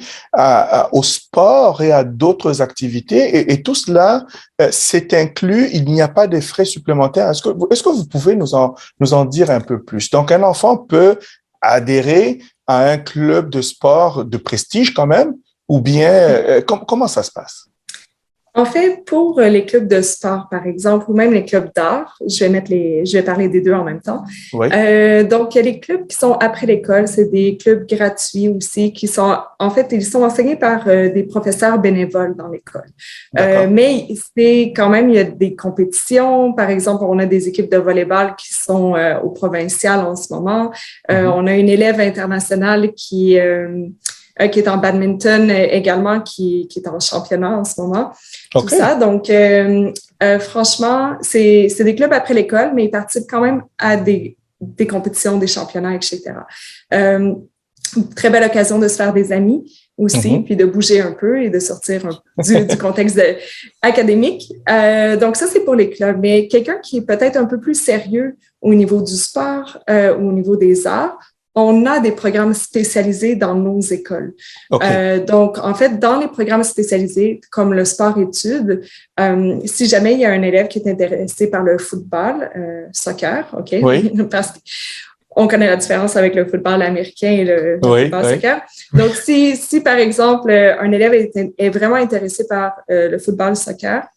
au sport et à d'autres activités, et tout cela, c'est inclus, il n'y a pas de frais supplémentaires. Est-ce que vous pouvez nous en dire un peu plus? Donc, un enfant peut adhérer à un club de sport de prestige quand même, ou bien comment ça se passe? En fait, pour les clubs de sport, par exemple, ou même les clubs d'art, je vais parler des deux en même temps. Oui. Donc, il y a les clubs qui sont après l'école, c'est des clubs gratuits aussi, qui sont, en fait, ils sont enseignés par des professeurs bénévoles dans l'école. Mais c'est quand même, il y a des compétitions. Par exemple, on a des équipes de volleyball qui sont au provincial en ce moment. On a une élève internationale qui qui est en badminton également, qui est en championnat en ce moment. Okay. Tout ça. Donc, franchement, c'est des clubs après l'école, mais ils participent quand même à des compétitions, des championnats, etc. Très belle occasion de se faire des amis aussi, puis de bouger un peu et de sortir du contexte académique. Donc, ça, c'est pour les clubs. Mais quelqu'un qui est peut-être un peu plus sérieux au niveau du sport ou au niveau des arts, on a des programmes spécialisés dans nos écoles. Okay. Donc, en fait, dans les programmes spécialisés, comme le sport-études, si jamais il y a un élève qui est intéressé par le football, soccer, OK? Oui. Parce qu'on connaît la différence avec le football américain et le football soccer. Donc, si par exemple, un élève est vraiment intéressé par le football soccer,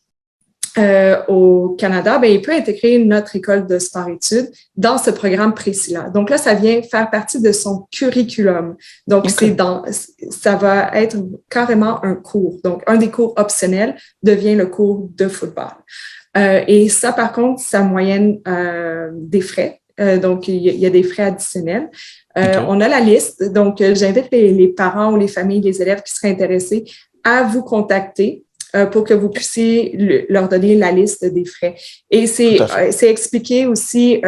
au Canada, ben, il peut intégrer notre école de sport-études dans ce programme précis-là. Donc là, ça vient faire partie de son curriculum. Donc, ça va être carrément un cours. Donc, un des cours optionnels devient le cours de football. Et ça, par contre, ça moyenne des frais. Donc, il y a des frais additionnels. On a la liste. Donc, j'invite les parents ou les familles, les élèves qui seraient intéressés à vous contacter pour que vous puissiez leur donner la liste des frais. Et c'est expliqué aussi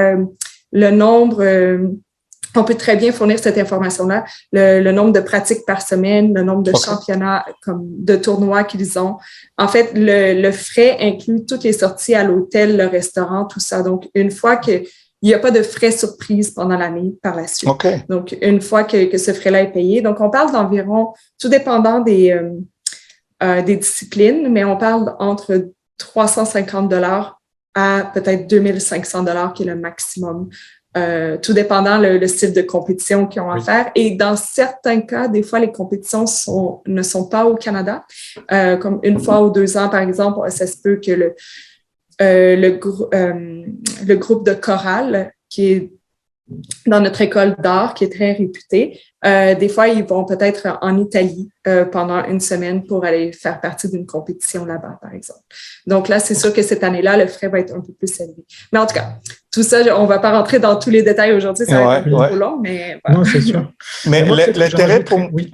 le nombre, on peut très bien fournir cette information-là, le nombre de pratiques par semaine, le nombre de championnats, comme de tournois qu'ils ont. En fait, le frais inclut toutes les sorties à l'hôtel, le restaurant, tout ça. Donc, une fois que il n'y a pas de frais surprises pendant l'année par la suite. Okay. Donc, une fois que ce frais-là est payé. Donc, on parle d'environ, tout dépendant des disciplines, mais on parle entre 350 $ à peut-être 2500 $ qui est le maximum, tout dépendant le style de compétition qu'ils ont à faire. Et dans certains cas, des fois, les compétitions ne sont pas au Canada. Comme une fois ou 2 ans, par exemple, ça se peut que le groupe de chorale qui est dans notre école d'art, qui est très réputée, des fois, ils vont peut-être en Italie pendant une semaine pour aller faire partie d'une compétition là-bas, par exemple. Donc là, c'est sûr que cette année-là, le frais va être un peu plus élevé. Mais en tout cas, tout ça, on ne va pas rentrer dans tous les détails aujourd'hui, ça va être un peu trop long, mais voilà. Non, c'est sûr. Mais l'intérêt pour... Oui,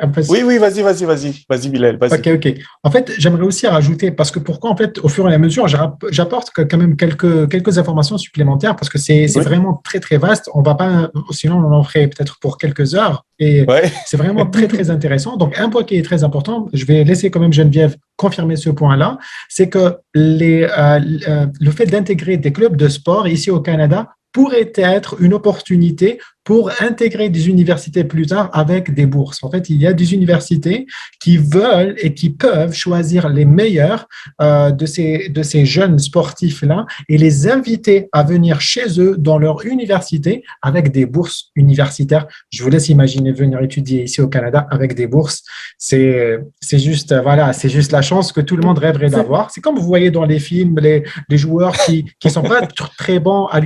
vas-y, Bilal, vas-y. OK. En fait, j'aimerais aussi rajouter, parce que pourquoi, en fait, au fur et à mesure, j'apporte quand même quelques informations supplémentaires, parce que c'est vraiment très, très vaste. On va pas, sinon on en ferait peut-être pour quelques heures, et c'est vraiment très, très intéressant. Donc, un point qui est très important, je vais laisser quand même Geneviève confirmer ce point-là, c'est que le fait d'intégrer des clubs de sport ici au Canada pourrait être une opportunité pour intégrer des universités plus tard avec des bourses. En fait, il y a des universités qui veulent et qui peuvent choisir les meilleurs de ces jeunes sportifs-là et les inviter à venir chez eux dans leur université avec des bourses universitaires. Je vous laisse imaginer venir étudier ici au Canada avec des bourses. C'est juste la chance que tout le monde rêverait d'avoir. C'est comme vous voyez dans les films, les joueurs qui sont pas très bons à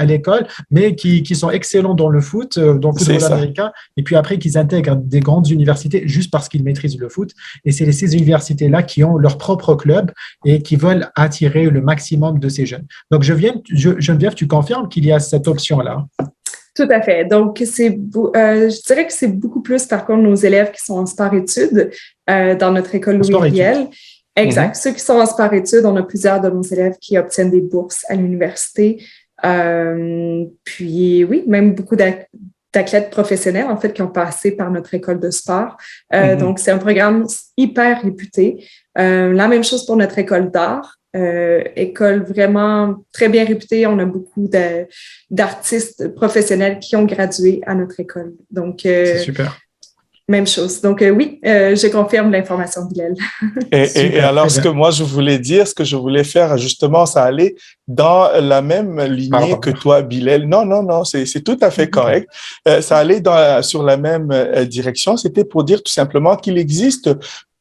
l'école, mais qui sont excellents dans le football américain, et puis après qu'ils intègrent des grandes universités juste parce qu'ils maîtrisent le foot. Et c'est ces universités-là qui ont leur propre club et qui veulent attirer le maximum de ces jeunes. Donc, Geneviève, tu confirmes qu'il y a cette option-là? Tout à fait. Donc, je dirais que c'est beaucoup plus, par contre, nos élèves qui sont en sport-études dans notre école Louis-Riel. Exact. Ceux qui sont en sport-études, on a plusieurs de nos élèves qui obtiennent des bourses à l'université. Puis oui, même beaucoup d'athlètes professionnels, en fait, qui ont passé par notre école de sport. Donc, c'est un programme hyper réputé. La même chose pour notre école d'art. École vraiment très bien réputée. On a beaucoup d'artistes professionnels qui ont gradué à notre école. Donc, c'est super. Même chose. Donc, oui, je confirme l'information de Bilal. Et alors, ce que moi, je voulais dire, ce que je voulais faire, justement, ça allait dans la même lignée que toi, Bilal. Non, c'est tout à fait correct. Ça allait sur la même direction. C'était pour dire tout simplement qu'il existe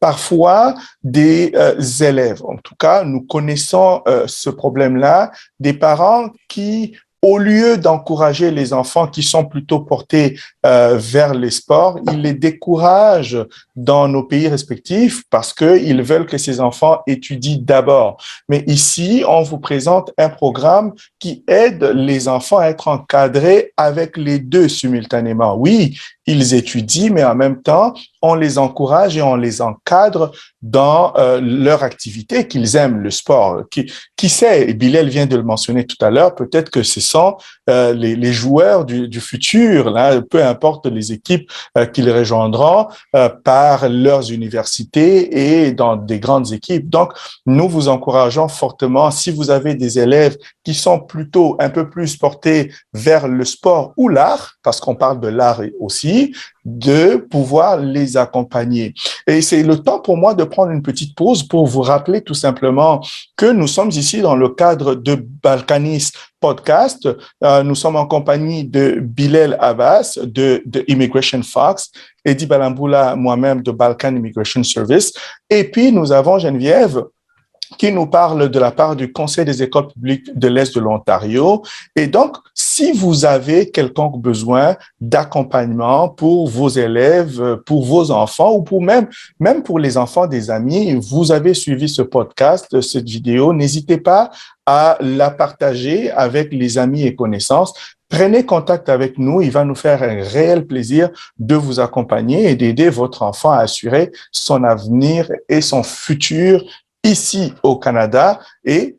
parfois des élèves. En tout cas, nous connaissons ce problème-là, des parents qui au lieu d'encourager les enfants qui sont plutôt portés vers les sports, ils les découragent dans nos pays respectifs parce qu'ils veulent que ces enfants étudient d'abord. Mais ici, on vous présente un programme qui aide les enfants à être encadrés avec les deux simultanément. Oui, ils étudient, mais en même temps, on les encourage et on les encadre dans leur activité qu'ils aiment, le sport. Qui sait, Bilal vient de le mentionner tout à l'heure, peut-être que ce sont les joueurs du futur, là, peu importe les équipes qu'ils rejoindront par leurs universités et dans des grandes équipes. Donc, nous vous encourageons fortement, si vous avez des élèves qui sont plutôt un peu plus portés vers le sport ou l'art, parce qu'on parle de l'art aussi, de pouvoir les accompagner. Et c'est le temps pour moi de prendre une petite pause pour vous rappeler tout simplement que nous sommes ici dans le cadre de Balkanis Podcast. Nous sommes en compagnie de Bilal Abbas de Immigration Fox, Eddie Balamboula, moi-même de Balkan Immigration Service. Et puis, nous avons Geneviève qui nous parle de la part du Conseil des écoles publiques de l'Est de l'Ontario. Et donc, si vous avez quelconque besoin d'accompagnement pour vos élèves, pour vos enfants ou pour même pour les enfants des amis, vous avez suivi ce podcast, cette vidéo, n'hésitez pas à la partager avec les amis et connaissances. Prenez contact avec nous, il va nous faire un réel plaisir de vous accompagner et d'aider votre enfant à assurer son avenir et son futur ici au Canada. Et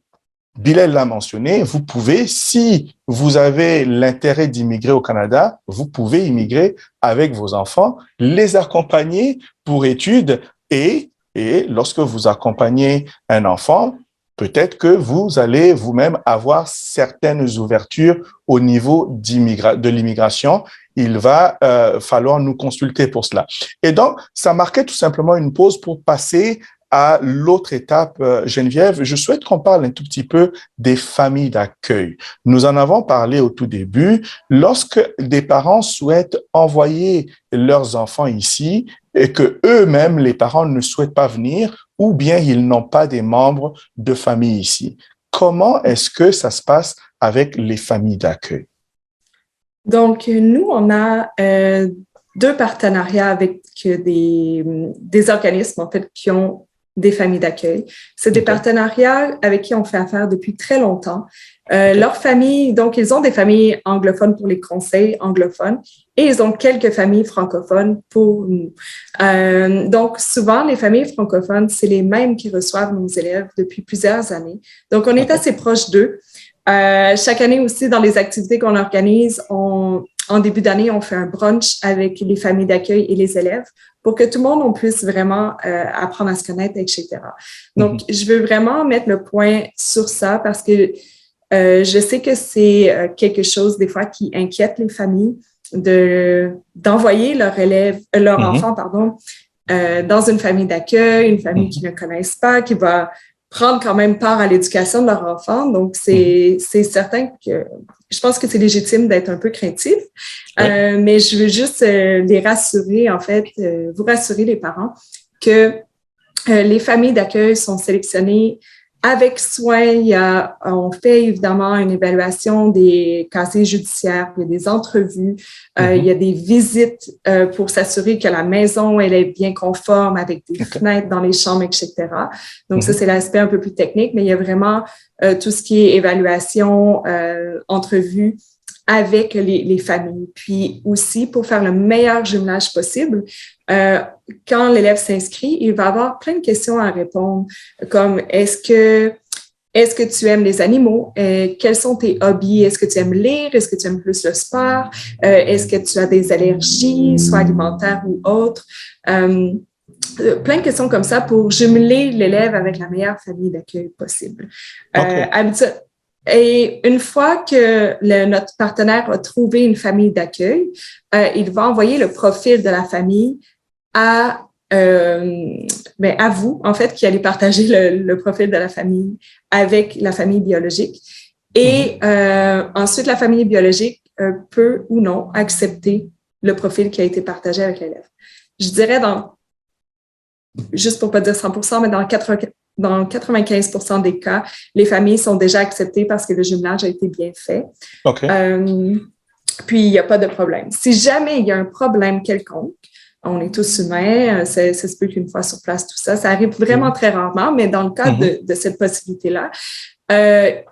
Bilal l'a mentionné, vous pouvez, si vous avez l'intérêt d'immigrer au Canada, vous pouvez immigrer avec vos enfants, les accompagner pour études et lorsque vous accompagnez un enfant, peut-être que vous allez vous-même avoir certaines ouvertures au niveau de l'immigration. Il va falloir nous consulter pour cela. Et donc, ça marquait tout simplement une pause pour passer à l'autre étape, Geneviève. Je souhaite qu'on parle un tout petit peu des familles d'accueil. Nous en avons parlé au tout début. Lorsque des parents souhaitent envoyer leurs enfants ici et que eux-mêmes, les parents, ne souhaitent pas venir ou bien ils n'ont pas des membres de famille ici, comment est-ce que ça se passe avec les familles d'accueil? Donc, nous, on a deux partenariats avec des organismes, en fait, qui ont des familles d'accueil. C'est des partenariats avec qui on fait affaire depuis très longtemps. Leurs familles, donc, ils ont des familles anglophones pour les conseils anglophones et ils ont quelques familles francophones pour nous. Donc, souvent, les familles francophones, c'est les mêmes qui reçoivent nos élèves depuis plusieurs années. Donc, on est assez proche d'eux. Chaque année aussi, dans les activités qu'on organise, en début d'année, on fait un brunch avec les familles d'accueil et les élèves pour que tout le monde on puisse vraiment apprendre à se connaître, etc. Donc, je veux vraiment mettre le point sur ça parce que je sais que c'est quelque chose des fois qui inquiète les familles d'envoyer leur enfant, dans une famille d'accueil, une famille qu'ils ne connaissent pas, qui va prendre quand même part à l'éducation de leur enfant. Donc, c'est certain que je pense que c'est légitime d'être un peu craintif, mais je veux juste les rassurer, en fait, vous rassurer les parents que les familles d'accueil sont sélectionnées avec soin. On fait évidemment une évaluation des casiers judiciaires, il y a des entrevues, il y a des visites pour s'assurer que la maison elle est bien conforme avec des fenêtres dans les chambres, etc. Donc ça, c'est l'aspect un peu plus technique, mais il y a vraiment tout ce qui est évaluation, entrevue avec les familles. Puis aussi, pour faire le meilleur jumelage possible, quand l'élève s'inscrit, il va avoir plein de questions à répondre, comme est-ce que tu aimes les animaux? Quels sont tes hobbies? Est-ce que tu aimes lire? Est-ce que tu aimes plus le sport? Est-ce que tu as des allergies, soit alimentaires ou autres? Plein de questions comme ça pour jumeler l'élève avec la meilleure famille d'accueil possible. Et une fois que notre partenaire a trouvé une famille d'accueil, il va envoyer le profil de la famille à vous, en fait, qui allez partager le profil de la famille avec la famille biologique. Et ensuite, la famille biologique peut ou non accepter le profil qui a été partagé avec l'élève. Je dirais juste pour pas dire 100%, mais dans dans 95% des cas, les familles sont déjà acceptées parce que le jumelage a été bien fait. OK. Puis, il n'y a pas de problème. Si jamais il y a un problème quelconque, on est tous humains, ça se peut qu'une fois sur place, tout ça, ça arrive vraiment très rarement, mais dans le cas de cette possibilité-là,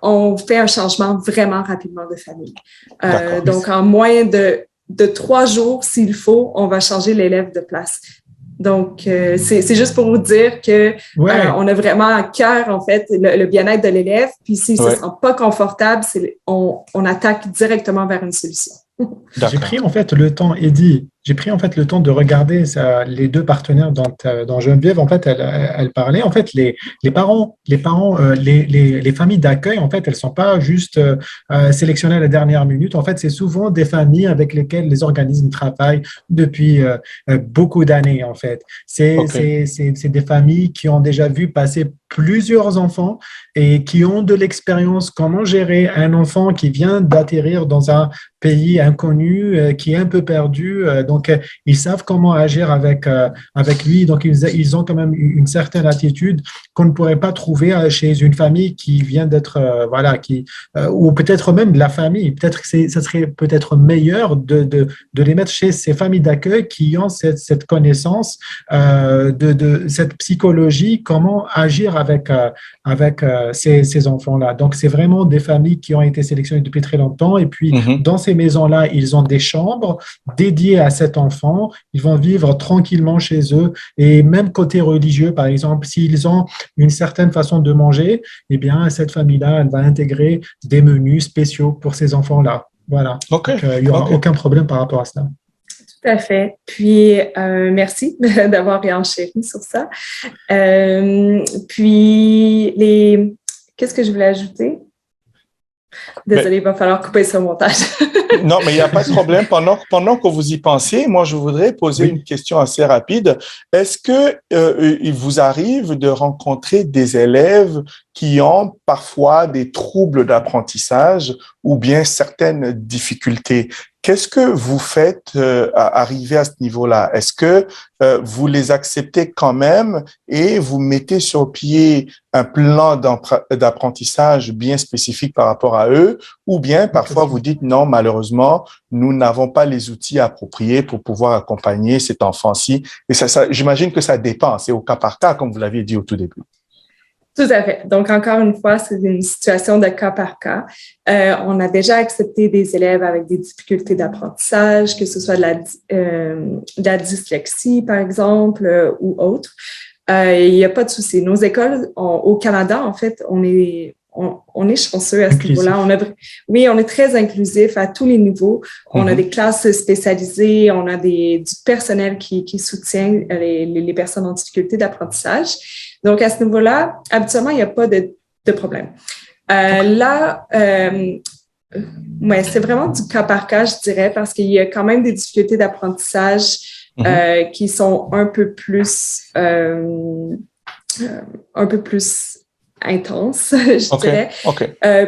on fait un changement vraiment rapidement de famille. Donc, en moins de 3 jours, s'il faut, on va changer l'élève de place. Donc, c'est juste pour vous dire que on a vraiment à cœur, en fait, le bien-être de l'élève. Puis, s'il ne se sent pas confortable, on attaque directement vers une solution. J'ai pris en fait le temps, Eddie, de regarder les deux partenaires dont Geneviève, en fait, elle parlait. En fait, les parents, les familles d'accueil, en fait, elles sont pas juste sélectionnées à la dernière minute. En fait, c'est souvent des familles avec lesquelles les organismes travaillent depuis beaucoup d'années, en fait. C'est des familles qui ont déjà vu passer plusieurs enfants et qui ont de l'expérience comment gérer un enfant qui vient d'atterrir dans un pays inconnu, qui est un peu perdu. Donc, ils savent comment agir avec lui. Donc, ils ont quand même une certaine attitude qu'on ne pourrait pas trouver chez une famille qui vient d'être, ou peut-être même de la famille. Peut-être que ça serait peut-être meilleur de les mettre chez ces familles d'accueil qui ont cette connaissance de cette psychologie, comment agir avec ces enfants-là. Donc, c'est vraiment des familles qui ont été sélectionnées depuis très longtemps. Et puis, dans ces maisons-là, ils ont des chambres dédiées à cet enfant. Ils vont vivre tranquillement chez eux. Et même côté religieux, par exemple, s'ils ont une certaine façon de manger, eh bien, cette famille-là, elle va intégrer des menus spéciaux pour ces enfants-là. Voilà. Donc, il n'y aura aucun problème par rapport à ça. Tout à fait. Puis, merci d'avoir réenchéri sur ça. Puis, qu'est-ce que je voulais ajouter? Désolée, il va falloir couper ce montage. Non, mais il n'y a pas de problème. Pendant que vous y pensez, moi, je voudrais poser une question assez rapide. Est-ce que il vous arrive de rencontrer des élèves qui ont parfois des troubles d'apprentissage ou bien certaines difficultés? Qu'est-ce que vous faites à arriver à ce niveau-là? Est-ce que vous les acceptez quand même et vous mettez sur pied un plan d'apprentissage bien spécifique par rapport à eux? Ou bien parfois vous dites non, malheureusement, nous n'avons pas les outils appropriés pour pouvoir accompagner cet enfant-ci. Et ça, j'imagine que ça dépend. C'est au cas par cas, comme vous l'aviez dit au tout début. Tout à fait. Donc, encore une fois, c'est une situation de cas par cas. On a déjà accepté des élèves avec des difficultés d'apprentissage, que ce soit de la dyslexie, par exemple, ou autre. Il n'y a pas de souci. Nos écoles, au Canada, en fait, on est chanceux à ce niveau-là. On est très inclusif à tous les niveaux. On a des classes spécialisées, on a du personnel qui soutient les personnes en difficulté d'apprentissage. Donc, à ce niveau-là, habituellement, il n'y a pas de problème. C'est vraiment du cas par cas, je dirais, parce qu'il y a quand même des difficultés d'apprentissage qui sont un peu plus intense, je dirais.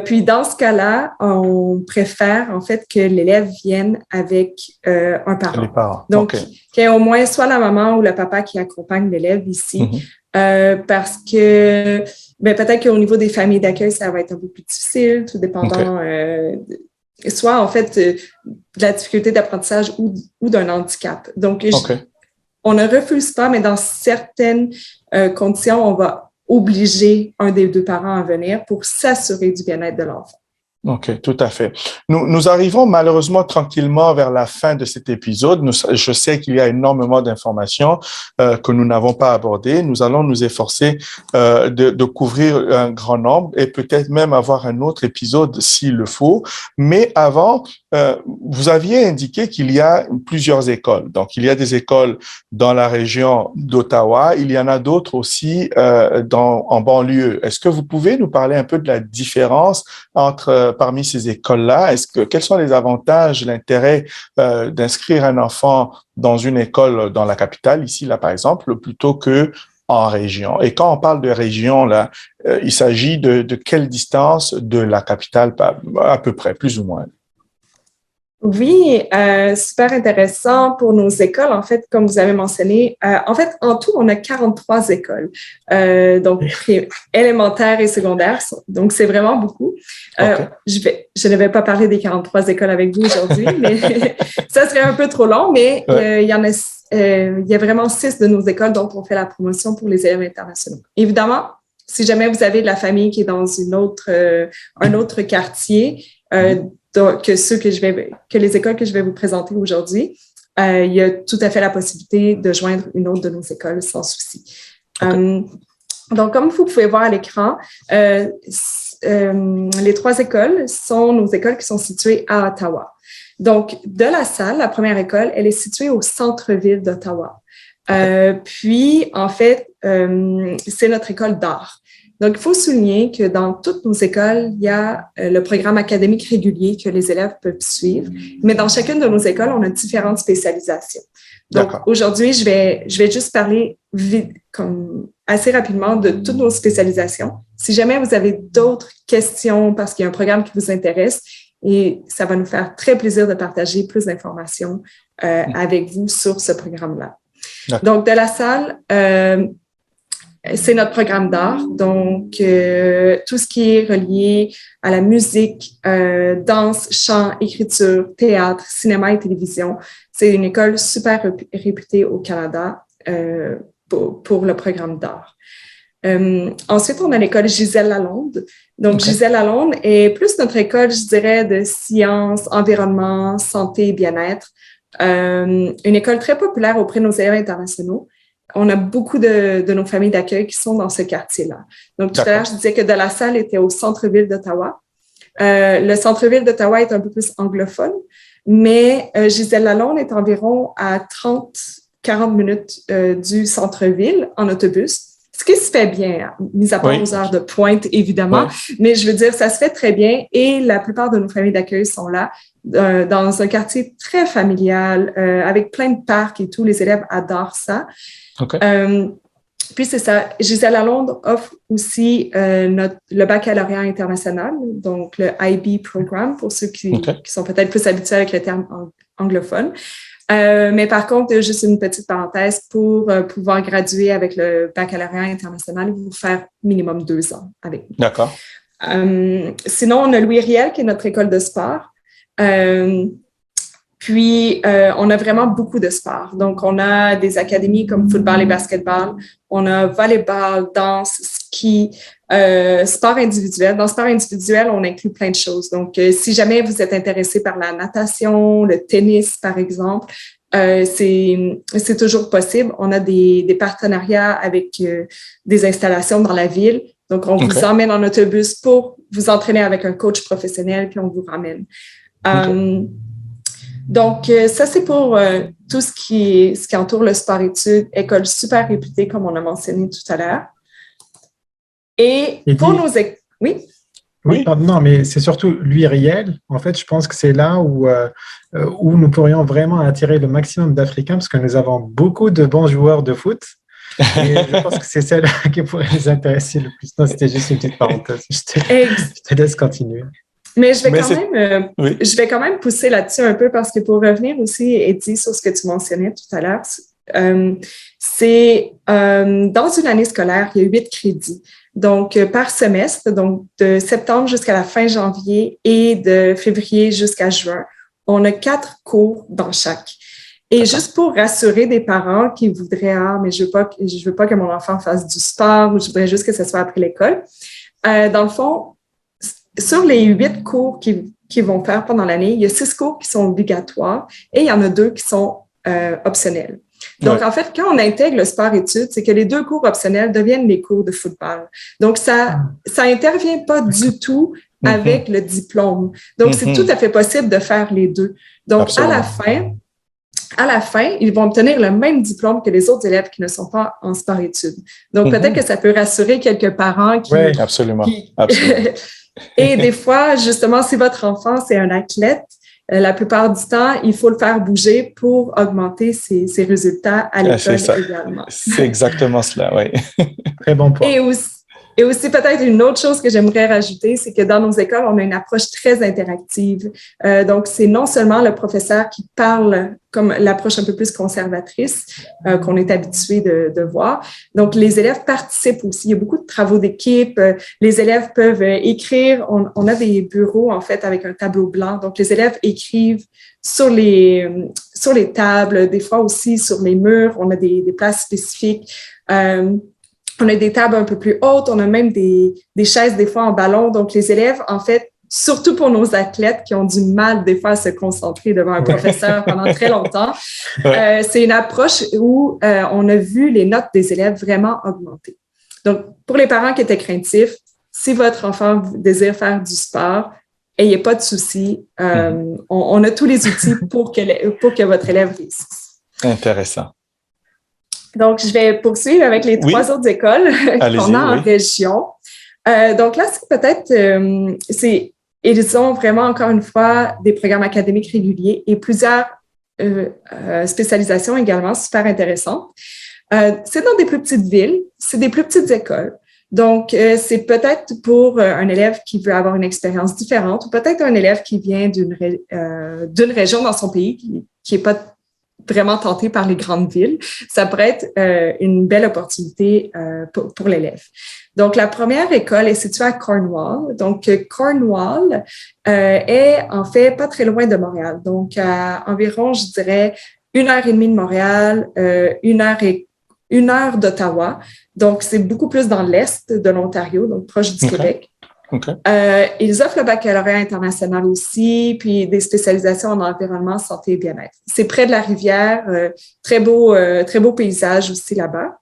Puis dans ce cas-là, on préfère en fait que l'élève vienne avec un parent. Les parents. Donc, qu'il y ait au moins soit la maman ou le papa qui accompagne l'élève ici, parce que peut-être qu'au niveau des familles d'accueil, ça va être un peu plus difficile, tout dépendant soit en fait de la difficulté d'apprentissage ou d'un handicap. Donc, on ne refuse pas, mais dans certaines conditions, on va obliger un des deux parents à venir pour s'assurer du bien-être de l'enfant. OK, tout à fait. Nous arrivons malheureusement tranquillement vers la fin de cet épisode. Je sais qu'il y a énormément d'informations que nous n'avons pas abordées. Nous allons nous efforcer de couvrir un grand nombre et peut-être même avoir un autre épisode s'il le faut. Mais avant, vous aviez indiqué qu'il y a plusieurs écoles. Donc, il y a des écoles dans la région d'Ottawa. Il y en a d'autres aussi en banlieue. Est-ce que vous pouvez nous parler un peu de la différence parmi ces écoles-là? Quels sont les avantages, l'intérêt d'inscrire un enfant dans une école dans la capitale, ici, là, par exemple, plutôt que en région? Et quand on parle de région, là, il s'agit de quelle distance de la capitale, à peu près, plus ou moins? Oui, super intéressant pour nos écoles. En fait, comme vous avez mentionné, en tout, on a 43 écoles, donc élémentaires et secondaires. Donc, c'est vraiment beaucoup. Okay. Je ne vais pas parler des 43 écoles avec vous aujourd'hui, mais ça serait un peu trop long. Mais il y a vraiment 6 de nos écoles dont on fait la promotion pour les élèves internationaux. Évidemment, si jamais vous avez de la famille qui est dans un autre quartier, donc, que les écoles que je vais vous présenter aujourd'hui, il y a tout à fait la possibilité de joindre une autre de nos écoles sans souci. Okay. Donc, comme vous pouvez voir à l'écran, les 3 écoles sont nos écoles qui sont situées à Ottawa. Donc, de la salle, la première école, elle est située au centre-ville d'Ottawa. Puis, en fait, c'est notre école d'art. Donc, il faut souligner que dans toutes nos écoles, il y a le programme académique régulier que les élèves peuvent suivre, mais dans chacune de nos écoles, on a différentes spécialisations. Donc, aujourd'hui, je vais juste parler assez rapidement de toutes nos spécialisations. Si jamais vous avez d'autres questions parce qu'il y a un programme qui vous intéresse, et ça va nous faire très plaisir de partager plus d'informations avec vous sur ce programme-là. Donc, de la salle, c'est notre programme d'art, donc tout ce qui est relié à la musique, danse, chant, écriture, théâtre, cinéma et télévision. C'est une école super réputée au Canada pour le programme d'art. Ensuite, on a l'école Gisèle Lalonde. Donc, Gisèle Lalonde est plus notre école, je dirais, de sciences, environnement, santé et bien-être. Une école très populaire auprès de nos élèves internationaux. On a beaucoup de nos familles d'accueil qui sont dans ce quartier-là. Donc, tout à l'heure, je disais que de la salle était au centre-ville d'Ottawa. Le centre-ville d'Ottawa est un peu plus anglophone, mais Gisèle Lalonde est environ à 30-40 minutes du centre-ville en autobus. Ce qui se fait bien, mis à part aux heures de pointe, évidemment, mais je veux dire, ça se fait très bien et la plupart de nos familles d'accueil sont là dans un quartier très familial, avec plein de parcs et tout. Les élèves adorent ça. Puis c'est ça, Gisèle Lalonde offre aussi le baccalauréat international, donc le IB Programme, pour ceux qui sont peut-être plus habitués avec le terme anglophone. Mais par contre, juste une petite parenthèse, pour pouvoir graduer avec le baccalauréat international, il faut faire minimum 2 ans avec nous. D'accord. Sinon, on a Louis Riel, qui est notre école de sport. Puis, on a vraiment beaucoup de sports. Donc, on a des académies comme football et basketball. On a volleyball, danse, ski, sport individuel. Dans sport individuel, on inclut plein de choses. Donc, si jamais vous êtes intéressé par la natation, le tennis, par exemple, c'est toujours possible. On a des partenariats avec des installations dans la ville. Donc, on vous emmène en autobus pour vous entraîner avec un coach professionnel, puis on vous ramène. Donc, ça, c'est pour tout ce qui entoure le sport-études, école super réputée, comme on a mentionné tout à l'heure. Et pour nos... Oui, pardon, non, mais c'est surtout Louis Riel. En fait, je pense que c'est là où nous pourrions vraiment attirer le maximum d'Africains, parce que nous avons beaucoup de bons joueurs de foot. Et je pense que c'est celle qui pourrait les intéresser le plus. Non, c'était juste une petite parenthèse. Je te laisse continuer. Mais je vais quand même pousser là-dessus un peu parce que pour revenir aussi, Eddie, sur ce que tu mentionnais tout à l'heure, c'est dans une année scolaire, il y a 8 crédits. Donc, par semestre, donc de septembre jusqu'à la fin janvier et de février jusqu'à juin, on a 4 cours dans chaque. Et juste pour rassurer des parents qui voudraient, mais je veux pas que mon enfant fasse du sport ou je voudrais juste que ce soit après l'école. Dans le fond, sur les 8 cours qu'ils vont faire pendant l'année, il y a 6 cours qui sont obligatoires et il y en a 2 qui sont optionnels. Donc, en fait, quand on intègre le sport-études, c'est que les 2 cours optionnels deviennent les cours de football. Donc, ça intervient pas du tout avec le diplôme. Donc, c'est tout à fait possible de faire les 2. Donc, absolument. À la fin, ils vont obtenir le même diplôme que les autres élèves qui ne sont pas en sport-études. Donc, peut-être que ça peut rassurer quelques parents qui... Oui, absolument. Et des fois, justement, si votre enfant, c'est un athlète, la plupart du temps, il faut le faire bouger pour augmenter ses résultats à l'école également. C'est exactement cela, oui. Très bon point. Et aussi, peut-être une autre chose que j'aimerais rajouter, c'est que dans nos écoles, on a une approche très interactive. Donc, c'est non seulement le professeur qui parle comme l'approche un peu plus conservatrice qu'on est habitué de voir. Donc, les élèves participent aussi. Il y a beaucoup de travaux d'équipe. Les élèves peuvent écrire. On a des bureaux, en fait, avec un tableau blanc. Donc, les élèves écrivent sur les tables, des fois aussi sur les murs. On a des places spécifiques. On a des tables un peu plus hautes. On a même des chaises, des fois, en ballon. Donc, les élèves, en fait, surtout pour nos athlètes qui ont du mal des fois à se concentrer devant un professeur pendant très longtemps. C'est une approche où on a vu les notes des élèves vraiment augmenter. Donc, pour les parents qui étaient craintifs, si votre enfant désire faire du sport, ayez pas de souci. On a tous les outils pour que votre élève réussisse. Intéressant. Donc, je vais poursuivre avec les trois autres écoles qu'on a en région. Donc là, c'est peut-être, ils ont vraiment, encore une fois, des programmes académiques réguliers et plusieurs spécialisations également super intéressantes. C'est dans des plus petites villes, c'est des plus petites écoles. Donc, c'est peut-être pour un élève qui veut avoir une expérience différente ou peut-être un élève qui vient d'une région dans son pays qui n'est pas vraiment tenté par les grandes villes. Ça pourrait être une belle opportunité pour l'élève. Donc, la première école est située à Cornwall. Donc, Cornwall est en fait pas très loin de Montréal. Donc, à environ, je dirais, 1h30 de Montréal, 1 heure d'Ottawa. Donc, c'est beaucoup plus dans l'est de l'Ontario, donc proche du Québec. Okay. Ils offrent le baccalauréat international aussi, puis des spécialisations en environnement, santé et bien-être. C'est près de la rivière, très beau paysage aussi là-bas.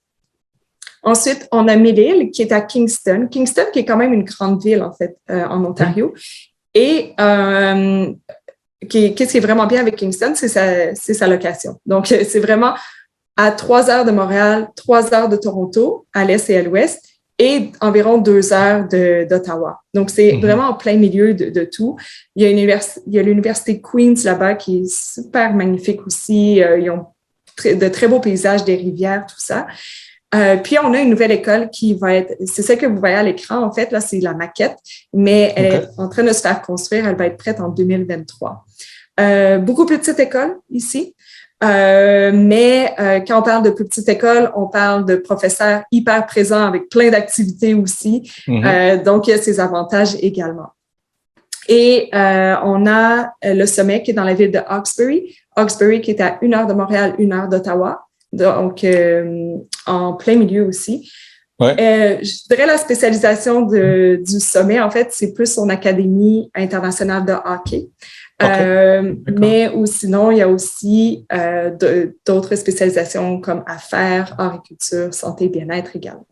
Ensuite, on a Mille-Îles qui est à Kingston. Kingston qui est quand même une grande ville en fait en Ontario. Et qu'est-ce qui est vraiment bien avec Kingston, c'est sa location. Donc, c'est vraiment à 3 heures de Montréal, 3 heures de Toronto, à l'est et à l'ouest, et environ 2 heures d'Ottawa. Donc, c'est vraiment en plein milieu de tout. Il y a l'université Queen's là-bas qui est super magnifique aussi. Ils ont de très beaux paysages, des rivières, tout ça. Puis, on a une nouvelle école qui va être, c'est celle que vous voyez à l'écran, en fait, là, c'est la maquette, mais elle est en train de se faire construire. Elle va être prête en 2023. Beaucoup plus petite école ici. Mais quand on parle de plus petite école, on parle de professeurs hyper présents avec plein d'activités aussi. Donc, il y a ses avantages également. Et on a le sommet qui est dans la ville de Hawkesbury. Hawkesbury qui est à 1 heure de Montréal, 1 heure d'Ottawa. Donc, en plein milieu aussi. Je dirais la spécialisation du sommet, en fait, c'est plus son académie internationale de hockey. Mais ou sinon, il y a aussi d'autres spécialisations comme affaires, agriculture, santé et bien-être également.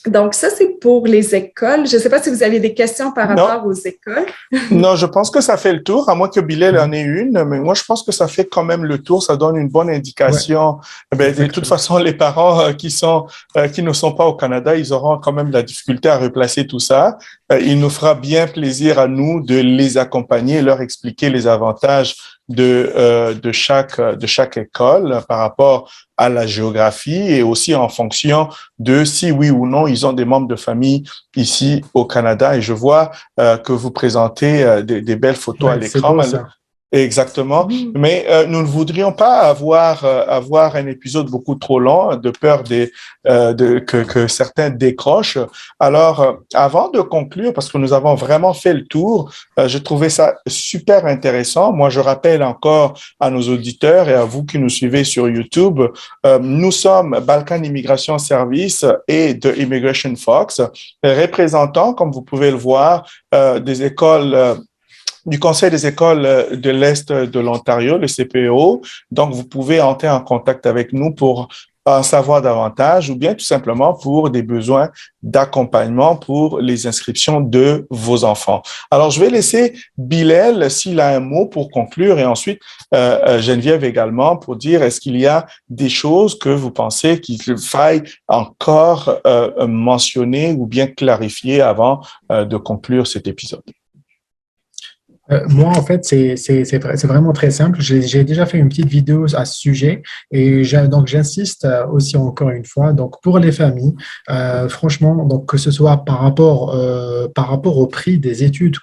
Donc, ça, c'est pour les écoles. Je ne sais pas si vous avez des questions par rapport aux écoles. Non, je pense que ça fait le tour, à moins que Bilal en ait une, mais moi, je pense que ça fait quand même le tour. Ça donne une bonne indication. De toute façon, les parents qui ne sont pas au Canada, ils auront quand même de la difficulté à replacer tout ça. Il nous fera bien plaisir à nous de les accompagner, leur expliquer les avantages de chaque école par rapport à la géographie et aussi en fonction de si oui ou non ils ont des membres de famille ici au Canada. Et je vois que vous présentez des belles photos à l'écran. Exactement. Mais nous ne voudrions pas avoir un épisode beaucoup trop long de peur que certains décrochent. Alors, avant de conclure, parce que nous avons vraiment fait le tour, je trouvais ça super intéressant. Moi, je rappelle encore à nos auditeurs et à vous qui nous suivez sur YouTube, nous sommes Balkan Immigration Service et de Immigration Fox, représentant, comme vous pouvez le voir, des écoles du Conseil des écoles de l'Est de l'Ontario, le CPO. Donc, vous pouvez entrer en contact avec nous pour en savoir davantage ou bien tout simplement pour des besoins d'accompagnement pour les inscriptions de vos enfants. Alors, je vais laisser Bilal s'il a un mot pour conclure et ensuite Geneviève également pour dire est-ce qu'il y a des choses que vous pensez qu'il faille encore mentionner ou bien clarifier avant de conclure cet épisode. Moi, en fait, c'est vraiment très simple. J'ai déjà fait une petite vidéo à ce sujet et donc j'insiste aussi encore une fois. Donc pour les familles, franchement, donc que ce soit par rapport au prix des études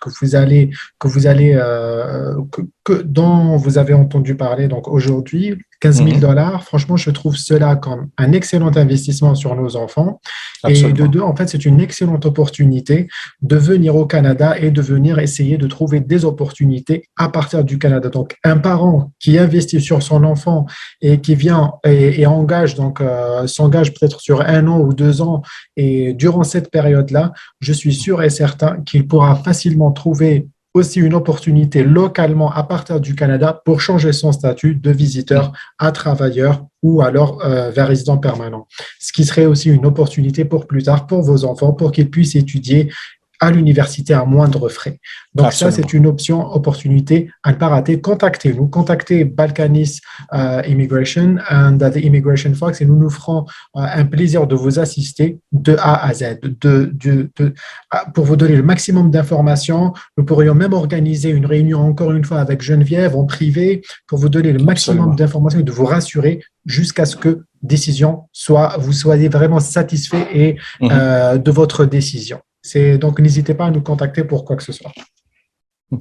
dont vous avez entendu parler. Donc aujourd'hui, 15 000 Mhm. dollars. Franchement, je trouve cela comme un excellent investissement sur nos enfants. Et de Absolument. deux, en fait, c'est une excellente opportunité de venir au Canada et de venir essayer de trouver des opportunités à partir du Canada. Donc, un parent qui investit sur son enfant et qui vient et engage, donc s'engage peut-être sur 1 an ou 2 ans, et durant cette période-là, je suis sûr et certain qu'il pourra facilement trouver aussi une opportunité localement à partir du Canada pour changer son statut de visiteur à travailleur ou alors vers résident permanent. Ce qui serait aussi une opportunité pour plus tard pour vos enfants, pour qu'ils puissent étudier à l'université à moindre frais. Donc ça, c'est Absolument. une opportunité à ne pas rater. Contactez-nous, contactez Balkanis Immigration and the Immigration Fox et nous nous ferons un plaisir de vous assister de A à Z, pour vous donner le maximum d'informations. Nous pourrions même organiser une réunion encore une fois avec Geneviève en privé pour vous donner le maximum Absolument. d'informations et de vous rassurer jusqu'à ce que vous soyez vraiment satisfait Mhm. de votre décision. Donc, n'hésitez pas à nous contacter pour quoi que ce soit.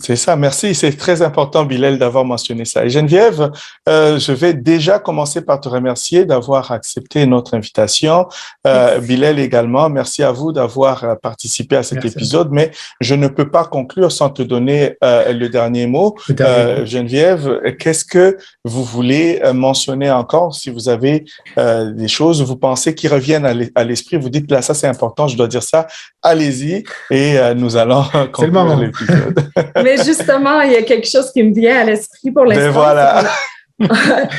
C'est ça, merci. C'est très important, Bilal, d'avoir mentionné ça. Et Geneviève, je vais déjà commencer par te remercier d'avoir accepté notre invitation. Merci. Bilal également, merci à vous d'avoir participé à cet Merci. épisode, mais je ne peux pas conclure sans te donner le dernier mot. Le dernier mot. Geneviève, qu'est-ce que vous voulez mentionner encore si vous avez des choses, vous pensez qui reviennent à l'esprit, vous dites là, ça c'est important, je dois dire ça, allez-y et nous allons C'est le conclure moment. l'épisode. Mais justement, il y a quelque chose qui me vient à l'esprit pour Ben l'instant. voilà.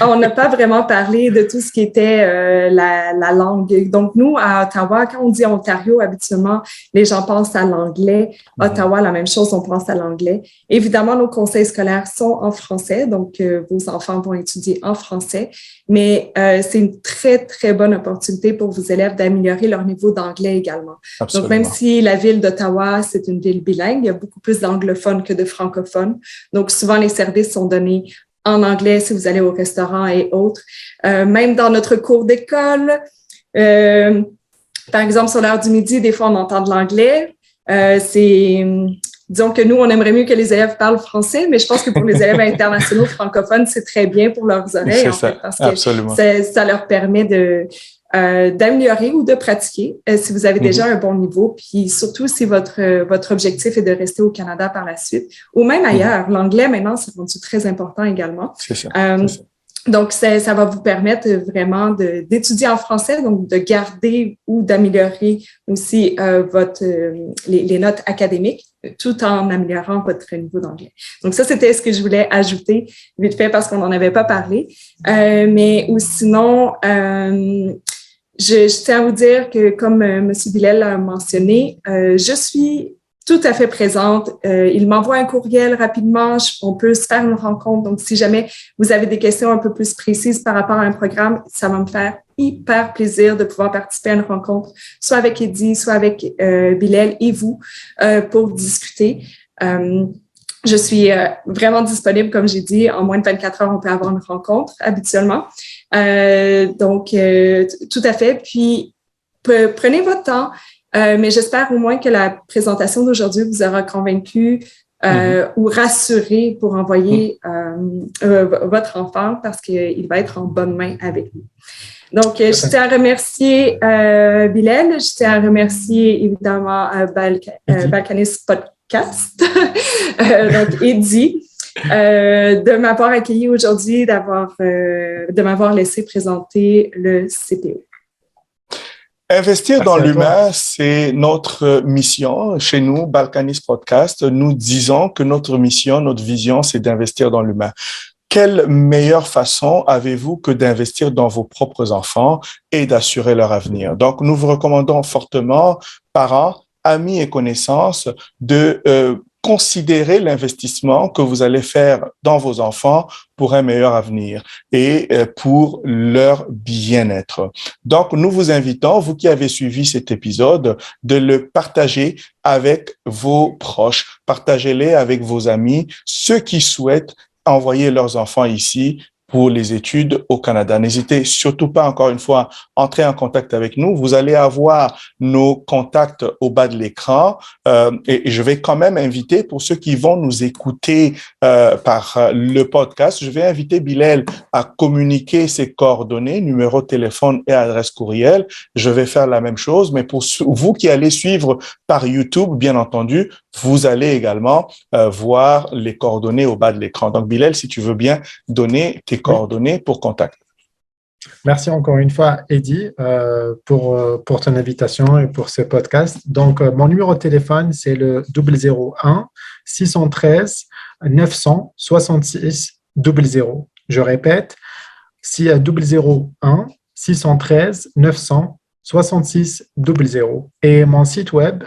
On n'a pas vraiment parlé de tout ce qui était la langue. Donc, nous, à Ottawa, quand on dit Ontario, habituellement, les gens pensent à l'anglais. Ottawa, la même chose, on pense à l'anglais. Évidemment, nos conseils scolaires sont en français, donc vos enfants vont étudier en français. Mais c'est une très, très bonne opportunité pour vos élèves d'améliorer leur niveau d'anglais également. Donc, même Absolument. si la ville d'Ottawa, c'est une ville bilingue, il y a beaucoup plus d'anglophones que de francophones. Donc, souvent, les services sont donnés en anglais si vous allez au restaurant et autres. Même dans notre cours d'école, par exemple, sur l'heure du midi, des fois, on entend de l'anglais. Disons que nous, on aimerait mieux que les élèves parlent français, mais je pense que pour les élèves internationaux francophones, c'est très bien pour leurs oreilles, C'est en fait, ça, parce que absolument. ça leur permet d'améliorer ou de pratiquer si vous avez déjà un bon niveau, puis surtout si votre objectif est de rester au Canada par la suite, ou même ailleurs. L'anglais, maintenant, c'est rendu très important également. C'est ça. Donc, ça va vous permettre vraiment d'étudier en français, donc de garder ou d'améliorer aussi les notes académiques, tout en améliorant votre niveau d'anglais. Donc, ça, c'était ce que je voulais ajouter vite fait parce qu'on n'en avait pas parlé. Mais ou sinon, je tiens à vous dire que, comme M. Bilal l'a mentionné, je suis tout à fait présente. Il m'envoie un courriel rapidement. On peut se faire une rencontre. Donc, si jamais vous avez des questions un peu plus précises par rapport à un programme, ça va me faire hyper plaisir de pouvoir participer à une rencontre, soit avec Eddie, soit avec Bilal et vous, pour discuter. Je suis vraiment disponible, comme j'ai dit. En moins de 24 heures, on peut avoir une rencontre habituellement. Donc, tout à fait. Puis, prenez votre temps. Mais j'espère au moins que la présentation d'aujourd'hui vous aura convaincu ou rassuré pour envoyer votre enfant parce qu'il va être en bonne main avec nous. Donc, je tiens à remercier Bilal, je tiens à remercier évidemment Balkanis Podcast, donc Eddie, de m'avoir accueilli aujourd'hui, de m'avoir laissé présenter le CPO. Investir dans Merci à toi. l'humain, c'est notre mission. Chez nous, Balkanis Podcast, nous disons que notre mission, notre vision, c'est d'investir dans l'humain. Quelle meilleure façon avez-vous que d'investir dans vos propres enfants et d'assurer leur avenir? Donc, nous vous recommandons fortement, parents, amis et connaissances, de considérez l'investissement que vous allez faire dans vos enfants pour un meilleur avenir et pour leur bien-être. Donc, nous vous invitons, vous qui avez suivi cet épisode, de le partager avec vos proches, partagez-les avec vos amis, ceux qui souhaitent envoyer leurs enfants ici pour les études au Canada. N'hésitez surtout pas, encore une fois, entrer en contact avec nous. Vous allez avoir nos contacts au bas de l'écran et je vais quand même inviter, pour ceux qui vont nous écouter par le podcast, je vais inviter Bilal à communiquer ses coordonnées, numéro de téléphone et adresse courriel. Je vais faire la même chose, mais pour vous qui allez suivre par YouTube, bien entendu, vous allez également voir les coordonnées au bas de l'écran. Donc, Bilal, si tu veux bien donner tes coordonnées pour contact. Merci encore une fois, Eddie, pour ton invitation et pour ce podcast. Donc, mon numéro de téléphone, c'est le 001 613 966 00. Je répète, c'est 001 613 966 00. Et mon site web,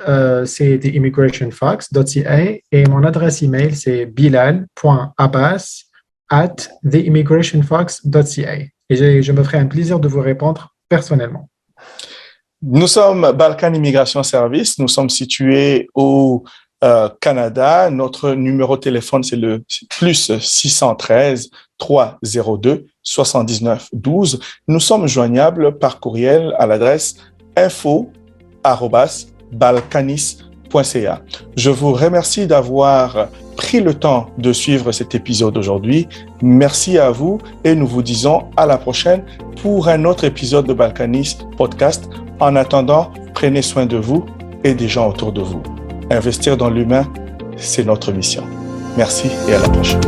c'est theimmigrationfox.ca et mon adresse email, c'est bilal.abbas@theimmigrationfox.ca. Et je me ferai un plaisir de vous répondre personnellement. Nous sommes Balkan Immigration Service. Nous sommes situés au Canada. Notre numéro de téléphone, c'est le plus 613 302 79 12. Nous sommes joignables par courriel à l'adresse info@balkanis.ca. Je vous remercie d'avoir pris le temps de suivre cet épisode aujourd'hui. Merci à vous et nous vous disons à la prochaine pour un autre épisode de Balkanis Podcast. En attendant, prenez soin de vous et des gens autour de vous. Investir dans l'humain, c'est notre mission. Merci et à la prochaine.